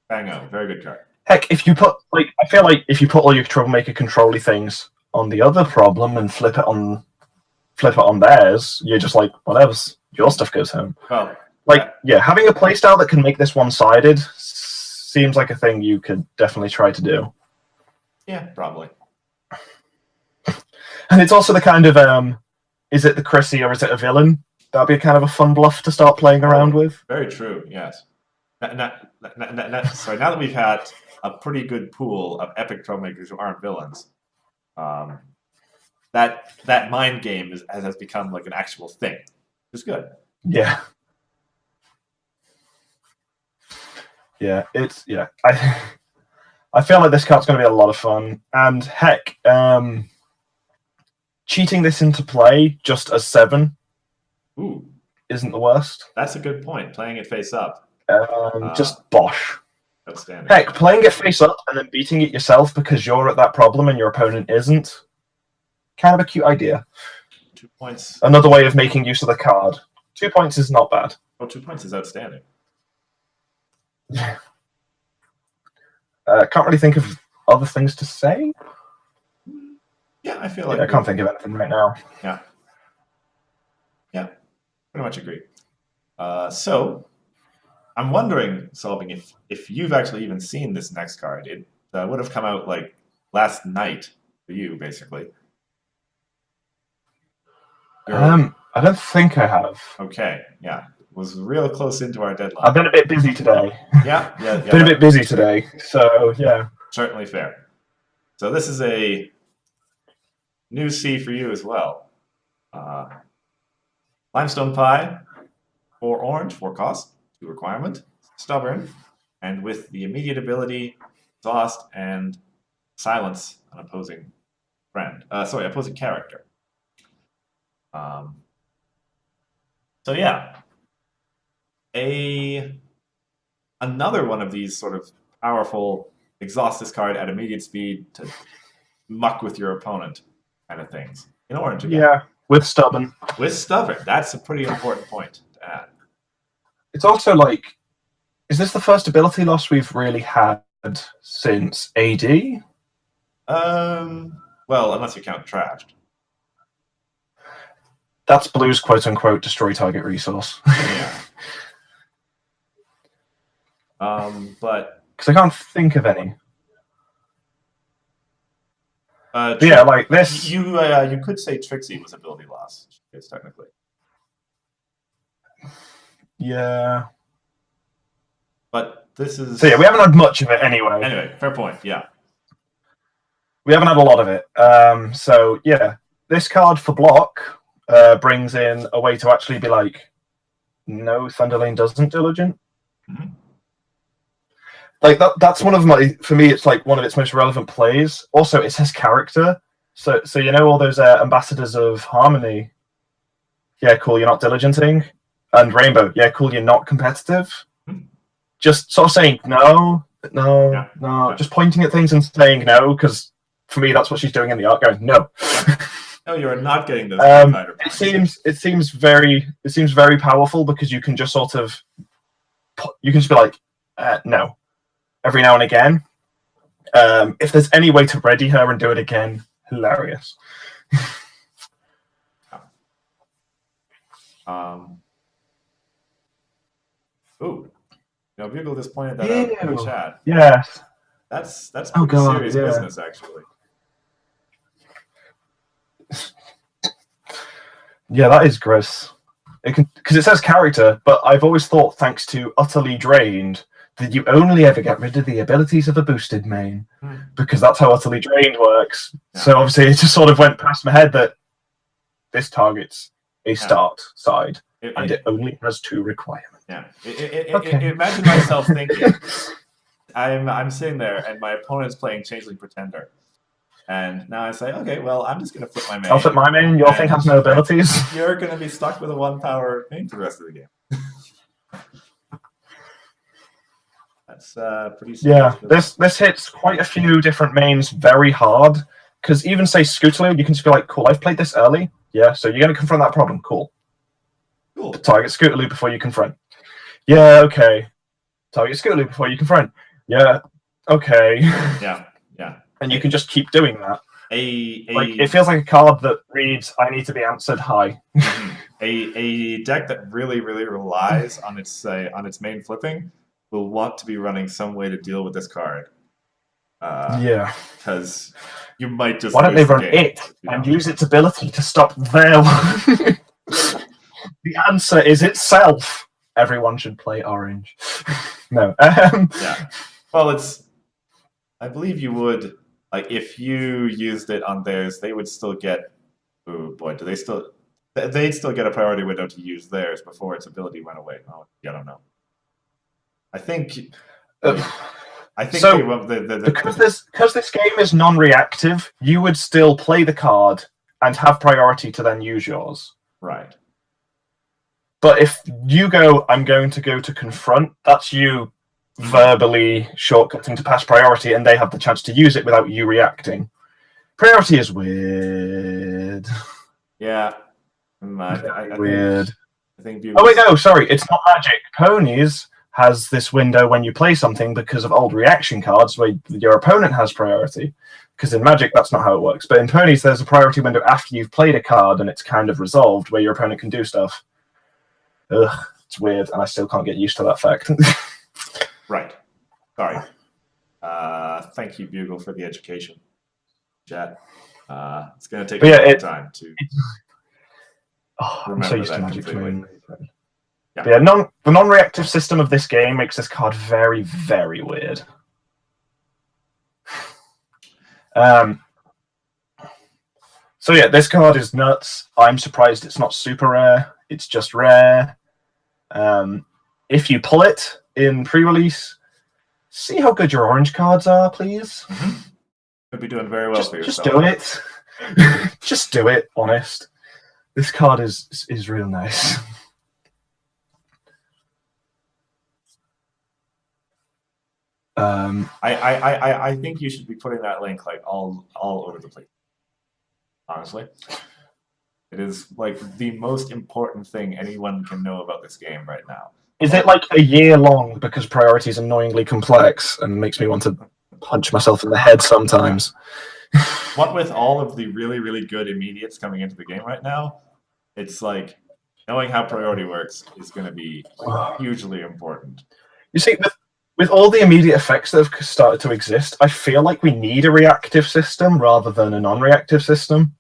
bango, very good card. Heck, if you put, like, I feel like if you put all your Troublemaker control-y things on the other problem and flip it on theirs, you're just like, whatever, your stuff goes home. Well, having a playstyle that can make this one-sided seems like a thing you could definitely try to do. Yeah, probably. And it's also the kind of, is it the Chrissy or is it a villain? That'd be kind of a fun bluff to start playing around with. Very true, yes. Sorry, now that we've had a pretty good pool of epic troublemakers who aren't villains, that mind game has become like an actual thing. It's good. Yeah. I feel like this card's going to be a lot of fun. And heck, cheating this into play just as 7 isn't the worst. That's a good point. Playing it face up. Just bosh. Outstanding. Heck, playing it face up and then beating it yourself because you're at that problem and your opponent isn't. Kind of a cute idea. 2 points. Another way of making use of the card. 2 points is not bad. Oh, 2 points is outstanding. Can't really think of other things to say. Yeah, I feel like I can't think of anything right now. Yeah, pretty much agree. So, I'm wondering, Solving, if you've actually even seen this next card. It would have come out like last night for you, basically. I don't think I have. Okay, yeah. It was real close into our deadline. I've been a bit busy today. Yeah. Been a bit busy today, so yeah. Certainly fair. So this is a new C for you as well. Limestone Pie, 4 orange, 4 cost, 2 requirement, stubborn, and with the immediate ability, exhaust, and silence an opposing friend. Opposing character. So yeah, another one of these sort of powerful exhaust this card at immediate speed to muck with your opponent kind of things. In orange again. Yeah, with stubborn. With stubborn. That's a pretty important point to add. It's also like, is this the first ability loss we've really had since AD? Well, unless you count trashed. That's Blue's quote-unquote destroy target resource. Yeah. But because I can't think of any. Yeah, like this. You could say Trixie was ability loss, it's technically. Yeah. But this is. So yeah, we haven't had much of it anyway. Anyway, fair point. Yeah. We haven't had a lot of it. So yeah, this card for block brings in a way to actually be like, no, Thunderlane doesn't diligent. Mm-hmm. Like that's one of my, for me, it's like one of its most relevant plays. Also, it says character. So you know all those ambassadors of harmony. Yeah, cool. You're not diligenting. And rainbow. Yeah, cool. You're not competitive. Mm-hmm. Just sort of saying no. Just pointing at things and saying no, because for me, that's what she's doing in the art. Going no. No, you're not getting those. It seems very powerful because you can just sort of you can just be like, no, every now and again. If there's any way to ready her and do it again, hilarious. Bugle just pointed that out in the chat. Yes. That's pretty serious business, actually. Yeah, that is gross. Because it says character, but I've always thought, thanks to Utterly Drained, that you only ever get rid of the abilities of a boosted main, because that's how Utterly Drained works. Yeah. So obviously it just sort of went past my head that this targets a start side, and it only has 2 requirements. Yeah. Imagine myself thinking, I'm sitting there and my opponent's playing Changeling Pretender. And now I say, okay, well, I'm just going to flip my main. I'll flip my main. Your thing has no abilities. You're going to be stuck with a 1-power main for the rest of the game. That's pretty serious. Yeah, this hits quite a few different mains very hard. Because even, say, Scootaloo, you can just be like, cool, I've played this early. Yeah, so you're going to confront that problem. Cool. Target Scootaloo before you confront. Yeah, okay. Target Scootaloo before you confront. Yeah, okay. Yeah. And you can just keep doing that. It feels like a card that reads, I need to be answered high. a deck that really, really relies on its main flipping will want to be running some way to deal with this card. Yeah. Because you might just Why don't they run it and use its ability to stop their one? The answer is itself. Everyone should play orange. No. Yeah. Well, I believe you would... Like, if you used it on theirs, they would still get... Oh, boy, they'd still get a priority window to use theirs before its ability went away. Oh, I don't know. I think... So, because this game is non-reactive, you would still play the card and have priority to then use yours. Right. But if you go, I'm going to go to confront, that's you verbally shortcutting to pass priority, and they have the chance to use it without you reacting. Priority is weird. Yeah. Weird. Oh, wait, no, sorry. It's not Magic. Ponies has this window when you play something because of old reaction cards where your opponent has priority. Because in Magic, that's not how it works. But in Ponies, there's a priority window after you've played a card and it's kind of resolved where your opponent can do stuff. Ugh, it's weird, and I still can't get used to that fact. Right. Sorry. Thank you, Bugle, for the education. Chat. It's going to take a long time to I'm so used to Magic. Yeah. The non-reactive system of this game makes this card very, very weird. So yeah, this card is nuts. I'm surprised it's not super rare. It's just rare. If you pull it in pre-release, see how good your orange cards are, please. Mm-hmm. You'll be doing very well for yourself. Just do it. Just do it, honest. This card is real nice. I think you should be putting that link like all over the place. Honestly. It is like the most important thing anyone can know about this game right now. Is it like a year long because priority is annoyingly complex and makes me want to punch myself in the head sometimes? What with all of the really, really good immediates coming into the game right now, it's like knowing how priority works is going to be hugely important. You see, with all the immediate effects that have started to exist, I feel like we need a reactive system rather than a non-reactive system.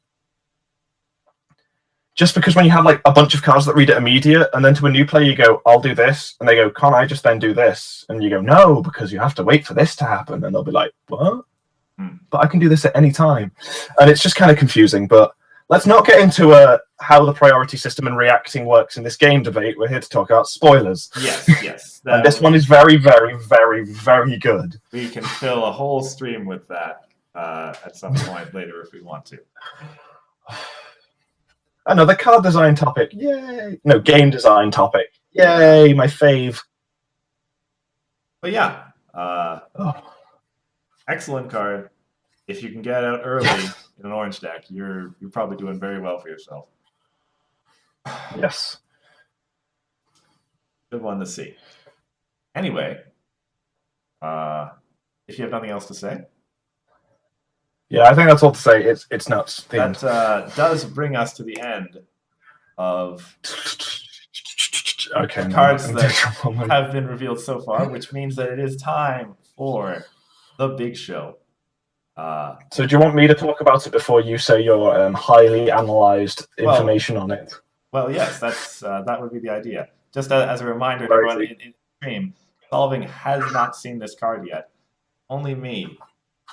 Just because when you have like a bunch of cards that read it immediate, and then to a new player you go, I'll do this, and they go, can't I just then do this? And you go, no, because you have to wait for this to happen. And they'll be like, what? But I can do this at any time. And it's just kind of confusing, but let's not get into how the priority system and reacting works in this game debate. We're here to talk about spoilers. Yes. And this one is very, very, very, very good. We can fill a whole stream with that at some point later if we want to. Another card design topic. Yay. No, game design topic. Yay, my fave. But yeah. Excellent card. If you can get out early in an orange deck, you're probably doing very well for yourself. Yes. Good one to see. Anyway, if you have nothing else to say. Yeah, I think that's all to say. It's nuts. That does bring us to the end of okay, cards that have been revealed so far, which means that it is time for the big show. So do you want me to talk about it before you say your highly analyzed information on it? Well, yes, that would be the idea. Just as a reminder to everyone in the stream, Solving has not seen this card yet. Only me,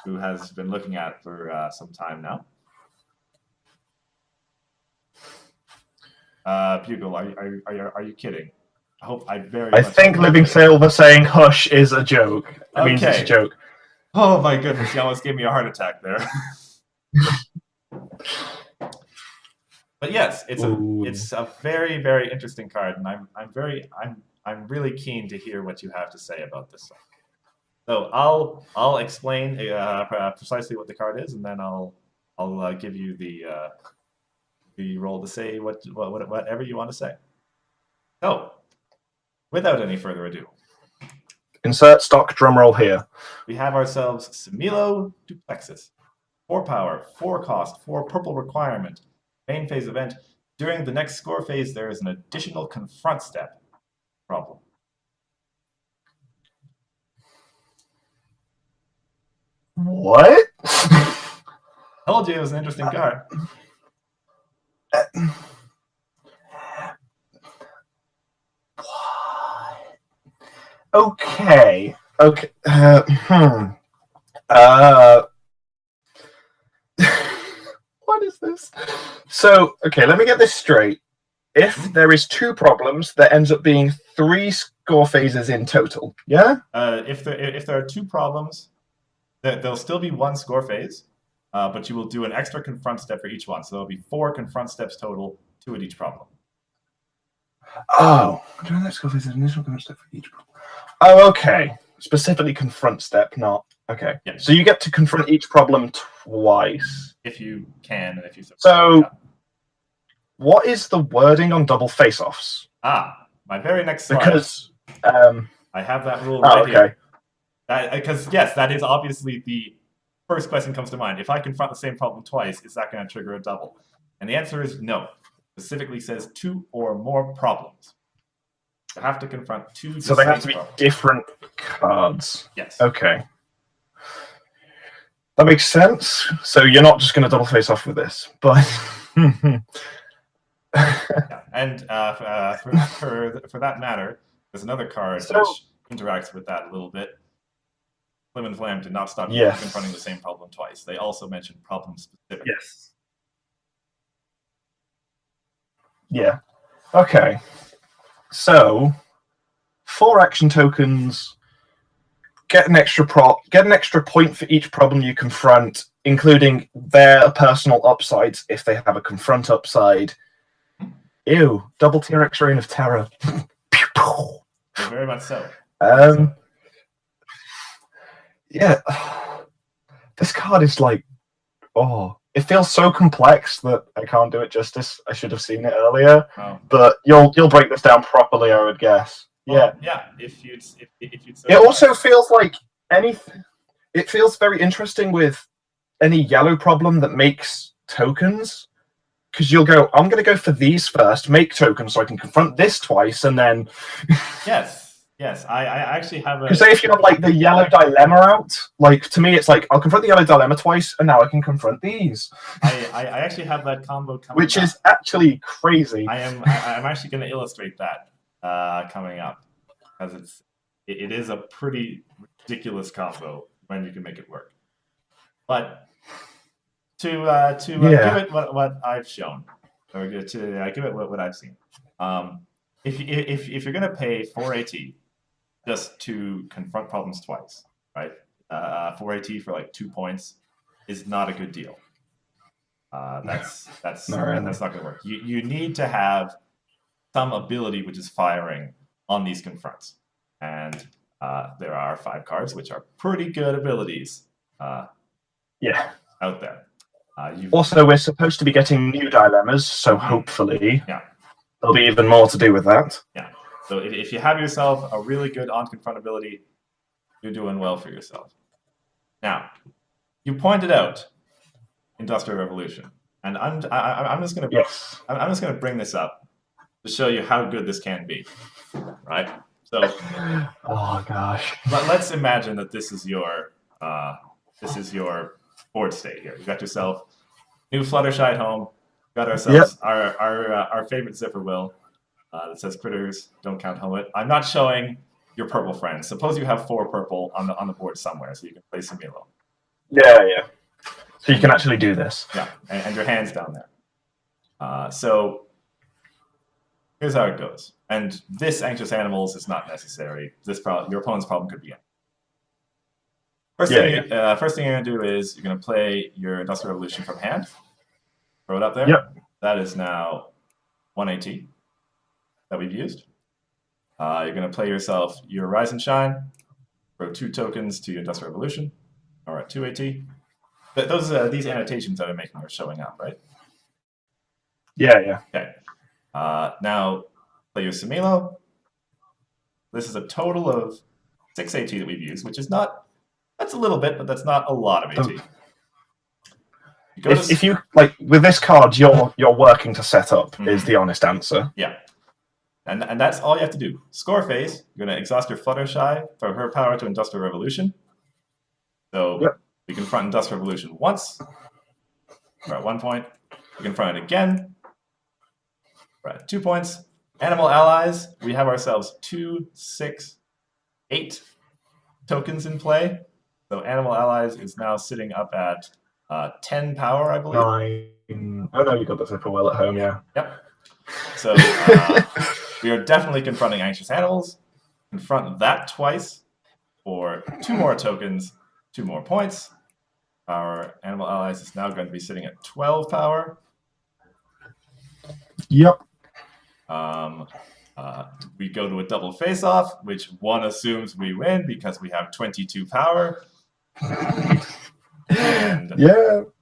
who has been looking at it for some time now. Bugle, are you kidding? I think Living Silver saying hush is a joke. It means it's a joke. Oh my goodness, you almost gave me a heart attack there. But yes, it's a very, very interesting card, and I'm really keen to hear what you have to say about this one. So I'll explain precisely what the card is, and then I'll give you the role to say whatever you want to say. So, without any further ado, insert stock drumroll here. We have ourselves Similo Duplexus. 4 power, 4 cost, 4 purple requirement. Main phase event. During the next score phase, there is an additional confront step problem. What? Told you it was an interesting card. Okay. What is this? So, okay, let me get this straight. If there is 2 problems, there ends up being 3 score phases in total. Yeah. If there are 2 problems, there'll still be 1 score phase, but you will do an extra confront step for each one. So there'll be 4 confront steps total, 2 at each problem. Oh, during that score phase, an initial confront step for each problem. Oh, okay. Specifically confront step, not okay. Yeah. So you get to confront each problem twice. If you can, and if you so. What is the wording on double face-offs? My very next slide. Because I have that rule right here. Because yes, that is obviously the first question comes to mind. If I confront the same problem twice, is that going to trigger a double? And the answer is no. It specifically says 2 or more problems. You have to confront 2. So they have to be different cards. Yes. Okay. That makes sense. So you're not just going to double face off with this, but. Yeah. And for that matter, there's another card which interacts with that a little bit. Flim and Flam did not stop you from confronting the same problem twice. They also mentioned problem specific. Yes. Yeah. Okay. So 4 action tokens. Get an extra point for each problem you confront, including their personal upsides if they have a confront upside. Ew, double T-Rex Reign of Terror. Very much so. Yeah. This card is like, it feels so complex that I can't do it justice. I should have seen it earlier. Oh. But you'll break this down properly, I would guess. Well, yeah. If you'd it also feels like anything. It feels very interesting with any yellow problem that makes tokens. Because you'll go, I'm going to go for these first, make tokens so I can confront this twice, and then... Yes. I actually have a... Because say if you have, like, the yellow dilemma out, like, to me it's like, I'll confront the yellow dilemma twice, and now I can confront these. I actually have that combo coming Which is actually crazy. I'm actually going to illustrate that coming up. Because it is a pretty ridiculous combo when you can make it work. But... To give it what I've shown, or to give it what I've seen. If you're going to pay 4 AT just to confront problems twice, right? 4 AT for like 2 points is not a good deal. That's not going to work. You need to have some ability which is firing on these confronts, and there are 5 cards which are pretty good abilities. Out there. Also, we're supposed to be getting new dilemmas, so hopefully there'll be even more to do with that. Yeah. So if you have yourself a really good on-confront ability, you're doing well for yourself. Now, you pointed out Industrial Revolution, and I'm just gonna bring this up to show you how good this can be, right? So, oh gosh, let's imagine that this is your board state here. You got yourself new Fluttershy at home. Got ourselves our favorite zipper will that says critters don't count helmet. I'm not showing your purple friends. Suppose you have 4 purple on the board somewhere, so you can play Samilo. Yeah. So you can actually do this. Yeah, and your hand's down there. So here's how it goes. And this Anxious Animals is not necessary. Your opponent's problem could be it. First thing you're going to do is you're going to play your Industrial Revolution from hand. Throw it up there. Yep. That is now 1 AT that we've used. You're going to play yourself your Rise and Shine. Throw 2 tokens to your Industrial Revolution. Or at 2 AT. These annotations that I'm making are showing up, right? Yeah. Okay. Now, play your Samilo. This is a total of 6 AT that we've used, which is not... That's a little bit, but that's not a lot of AT. If you like with this card, you're working to set up is the honest answer. Yeah, and that's all you have to do. Score phase. You're going to exhaust your Fluttershy for her power to Industrial Revolution. So we confront Industrial Revolution once. We're at 1 point. We confront it again. We're at 2 points. Animal allies. We have ourselves 2, 6, 8 tokens in play. So Animal Allies is now sitting up at 10 power, I believe. 9. Oh no, you got the zipper well at home, yeah. Yep. So we are definitely confronting Anxious Animals. Confront that twice for 2 more tokens, 2 more points. Our Animal Allies is now going to be sitting at 12 power. Yep. We go to a double face-off, which one assumes we win because we have 22 power. And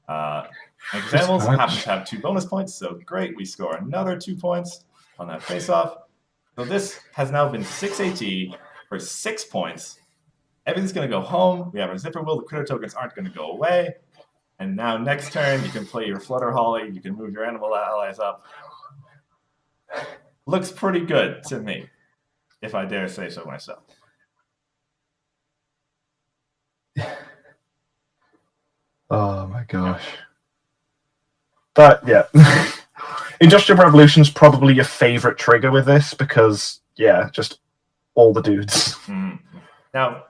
Anxious Animals happens to have 2 bonus points, so great. We score another 2 points on that face-off. So this has now been 6 AT for 6 points. Everything's going to go home. We have our Zipper Will. The critter tokens aren't going to go away. And now next turn, you can play your Flutter Holly. You can move your Animal Allies up. Looks pretty good to me, if I dare say so myself. Oh my gosh. But yeah. Industrial Revolution's probably your favorite trigger with this because just all the dudes. Now,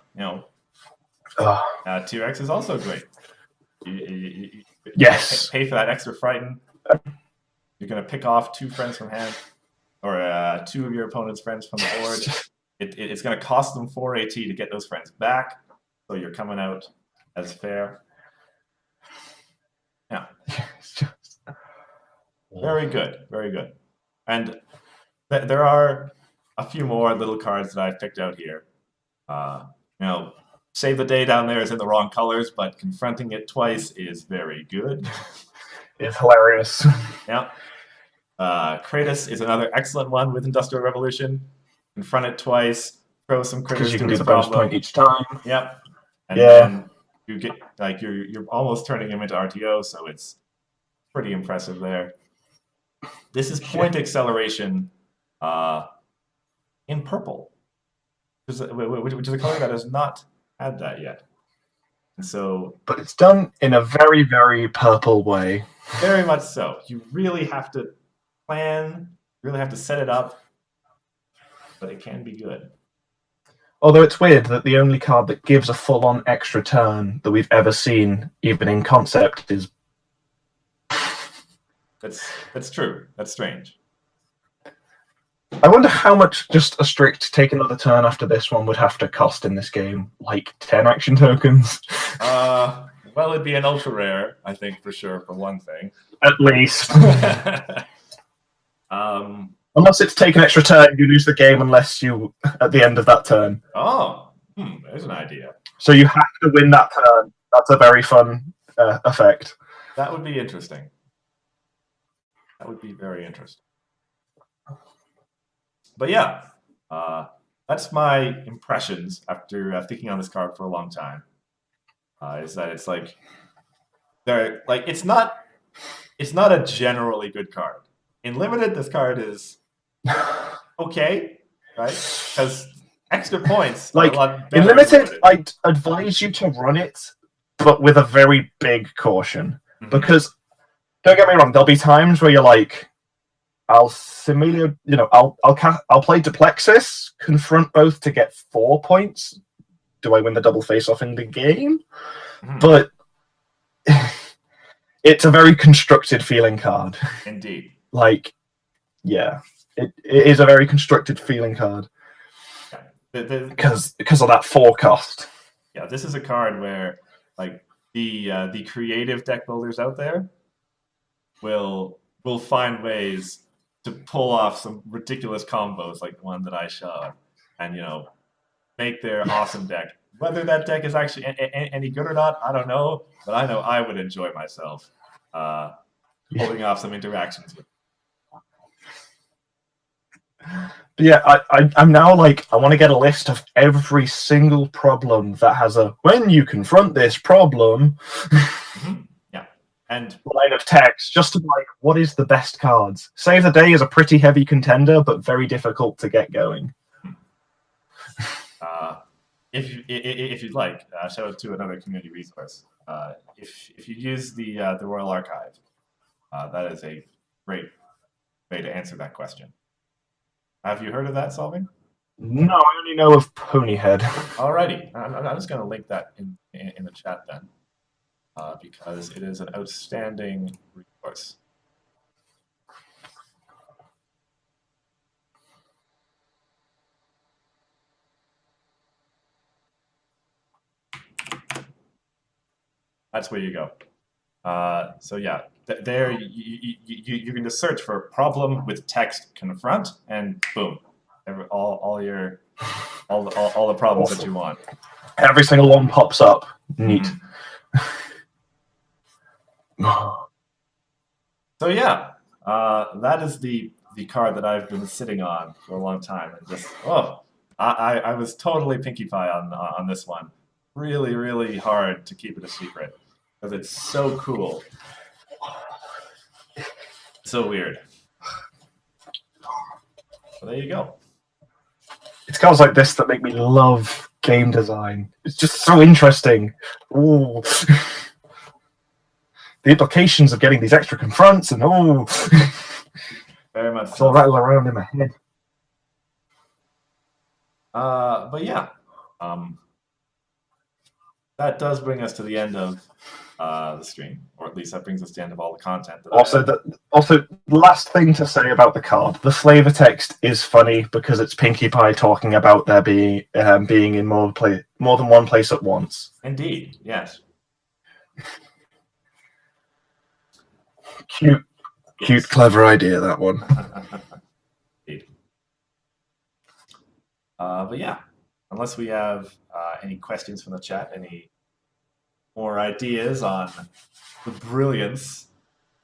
T-Rex is also great. You yes. Pay for that extra frighten. You're going to pick off 2 friends from hand, or 2 of your opponent's friends from the board. It's going to cost them 4 AT to get those friends back, so you're coming out as fair. Yeah. Very good, very good. And there are a few more little cards that I've picked out here. Save the Day down there is in the wrong colors, but confronting it twice is very good. It's hilarious. Yeah. Kratos is another excellent one with Industrial Revolution. Confront it twice, throw some critters. Because you can do the bonus point each time. Yep. And then you get you're almost turning him into RTO, so it's pretty impressive there. This is point acceleration in purple, which is a color that has not had that yet. And so, but it's done in a very, very purple way. Very much so. You really have to plan, really have to set it up, but it can be good. Although it's weird that the only card that gives a full-on extra turn that we've ever seen, even in concept, is... That's true. That's strange. I wonder how much just a strict take another turn after this one would have to cost in this game. Like 10 action tokens? Well, it'd be an ultra rare, I think, for sure, for one thing. At least. Unless it's take an extra turn, you lose the game unless you at the end of that turn. Oh, there's an idea. So you have to win that turn. That's a very fun effect. That would be interesting. That would be very interesting. But yeah, That's my impressions after thinking on this card for a long time. Is that it's like it's not a generally good card. In limited, this card is okay, right? Because extra points are a lot better. In limited, I'd advise you to run it, but with a very big caution. Because don't get me wrong, there'll be times where you're like, I'll play Duplexis, confront both to get 4 points. Do I win the double face-off in the game? But it's a very constructed feeling card. Indeed. Yeah, it is a very constructed feeling card. Because of that 4 cost. Yeah, this is a card where the creative deck builders out there will find ways to pull off some ridiculous combos like the one that I showed, and make their awesome deck. Whether that deck is actually any good or not, I don't know, but I know I would enjoy myself pulling off some interactions with. But yeah, I'm now I want to get a list of every single problem that has a when you confront this problem. Yeah, and line of text just to what is the best cards. Save the Day is a pretty heavy contender, but very difficult to get going. If you'd like, shout out to another community resource. If you use the Royal Archive, that is a great way to answer that question. Have you heard of that, Solving? No, I only know of Ponyhead. Alrighty, I'm just going to link that in the chat then, because it is an outstanding resource. That's where you go. So yeah, there you can just search for problem with text confront, and boom, all the problems that you want. Every single one pops up. Neat. So yeah, that is the card that I've been sitting on for a long time, and just I was totally pinkie pie on this one. Really, really hard to keep it a secret because it's so cool, so weird. So there you go. It's cards like this that make me love game design. It's just so interesting. Ooh. The implications of getting these extra confronts and very much. It's all rattle around in my head. But yeah, that does bring us to the end of the stream, or at least that brings us to the end of all the content. Also, last thing to say about the card: the flavor text is funny because it's Pinkie Pie talking about there being in more than one place at once. Indeed, yes. Cute, clever idea, that one. Indeed. But yeah, unless we have any questions from the chat, any more ideas on the brilliance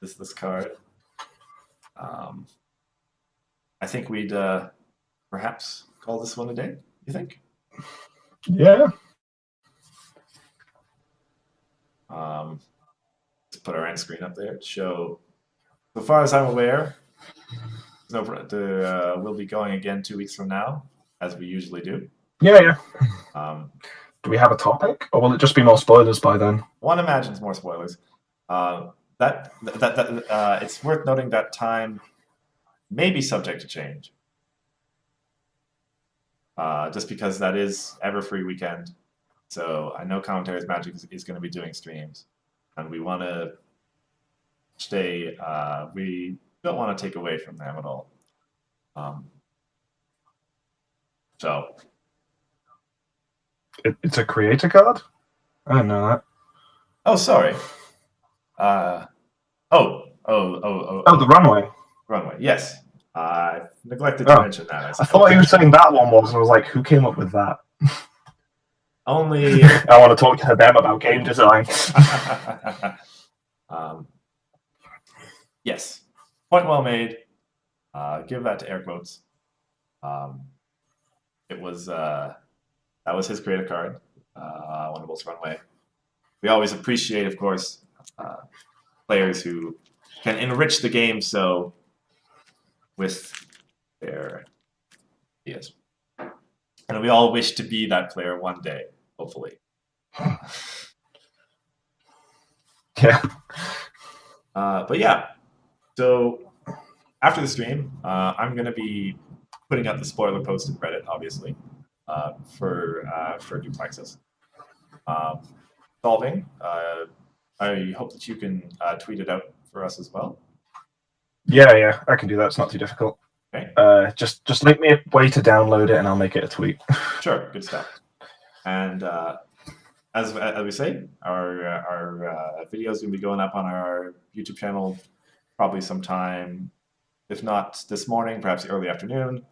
of this card, I think we'd perhaps call this one a day. You think? Yeah. Let's put our end screen up there to show. So far as I'm aware, we'll be going again 2 weeks from now, as we usually do. Yeah. Do we have a topic, or will it just be more spoilers by then? One imagines more spoilers. It's worth noting that time may be subject to change, just because that is Everfree weekend. So I know Commentaries Magic is going to be doing streams, and we want to stay. We don't want to take away from them at all. So it's a creator card? I didn't know that. Oh, sorry. The runway. Runway, yes. I neglected to mention that. I thought you were saying that one was, and I was like, who came up with that? Only I want to talk to them about game design. Yes. Point well made. Give that to air quotes. it was that was his creative card, Wonderbolt's Runway. We always appreciate, of course, players who can enrich the game so with their ideas. And we all wish to be that player one day, hopefully. Yeah. But yeah, so after the stream, I'm going to be putting out the spoiler post in Reddit, obviously, for Duplexes. Solving, I hope that you can tweet it out for us as well. Yeah, I can do that. It's not too difficult. Okay. Just link me a way to download it, and I'll make it a tweet. Sure, good stuff. And as we say, our videos will be going up on our YouTube channel probably sometime, if not this morning, perhaps early afternoon.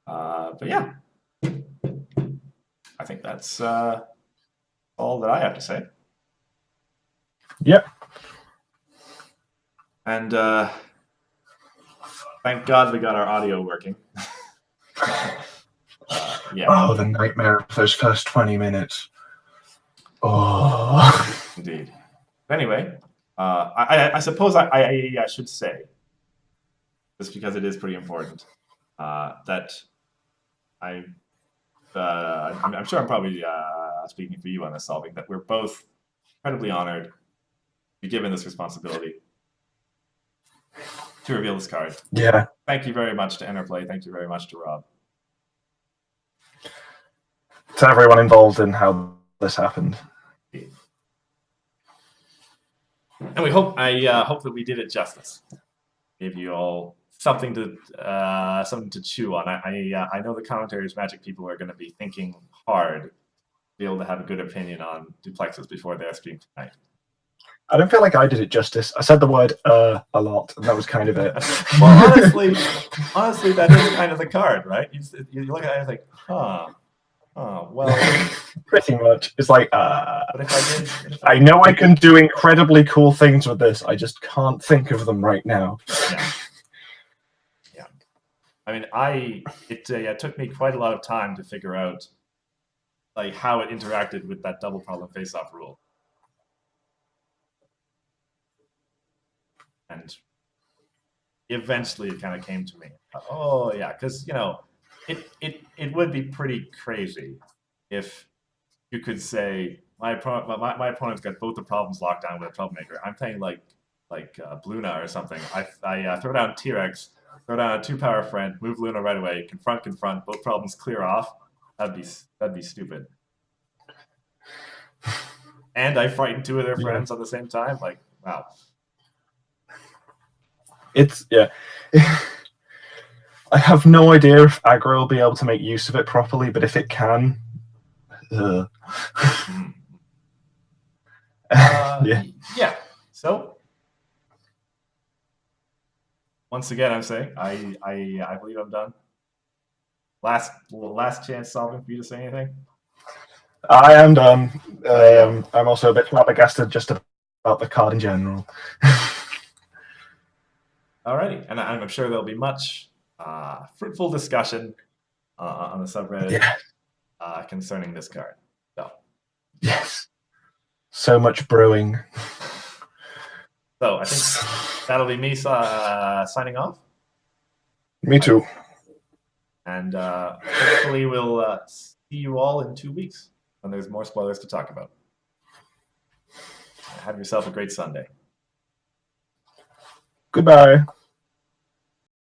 But yeah, I think that's all that I have to say. Yep. And thank God we got our audio working. Yeah. Oh, the nightmare of those first 20 minutes. Oh. Indeed. Anyway, I suppose I should say, just because it is pretty important, that I'm sure I'm probably speaking for you on this, Solving, that we're both incredibly honored to be given this responsibility to reveal this card. Yeah. Thank you very much to Interplay. Thank you very much to Rob. To everyone involved in how this happened. And we hope hope that we did it justice. Gave you all something to chew on. I know the commentaries Magic people are going to be thinking hard to be able to have a good opinion on Duplexes before their stream tonight. I don't feel like I did it justice. I said the word a lot, and that was kind of it. Well, honestly, that is kind of the card, right? You look at it and think, well. Pretty much. It's like, But if I know I can do incredibly cool things with this. I just can't think of them right now. Yeah. I mean, it took me quite a lot of time to figure out like how it interacted with that double problem face-off rule. And eventually it kind of came to me. Oh yeah, because it would be pretty crazy if you could say my opponent's got both the problems locked down with a troublemaker. I'm playing like Luna or something. I throw down T-Rex, throw down a 2-power friend, move Luna right away, confront, both problems clear off. That'd be stupid. And I frighten 2 of their friends at the same time. Like, wow. It's I have no idea if aggro will be able to make use of it properly, but if it can, yeah. So once again, I'm saying I believe I'm done. Last chance, Solving, for you to say anything. I am done. I'm also a bit flabbergasted just about the card in general. Alrighty, and I'm sure there'll be much fruitful discussion on the subreddit concerning this card. So. Yes. So much brewing. So I think that'll be me signing off. Me too. And hopefully we'll see you all in 2 weeks when there's more spoilers to talk about. Have yourself a great Sunday. Goodbye.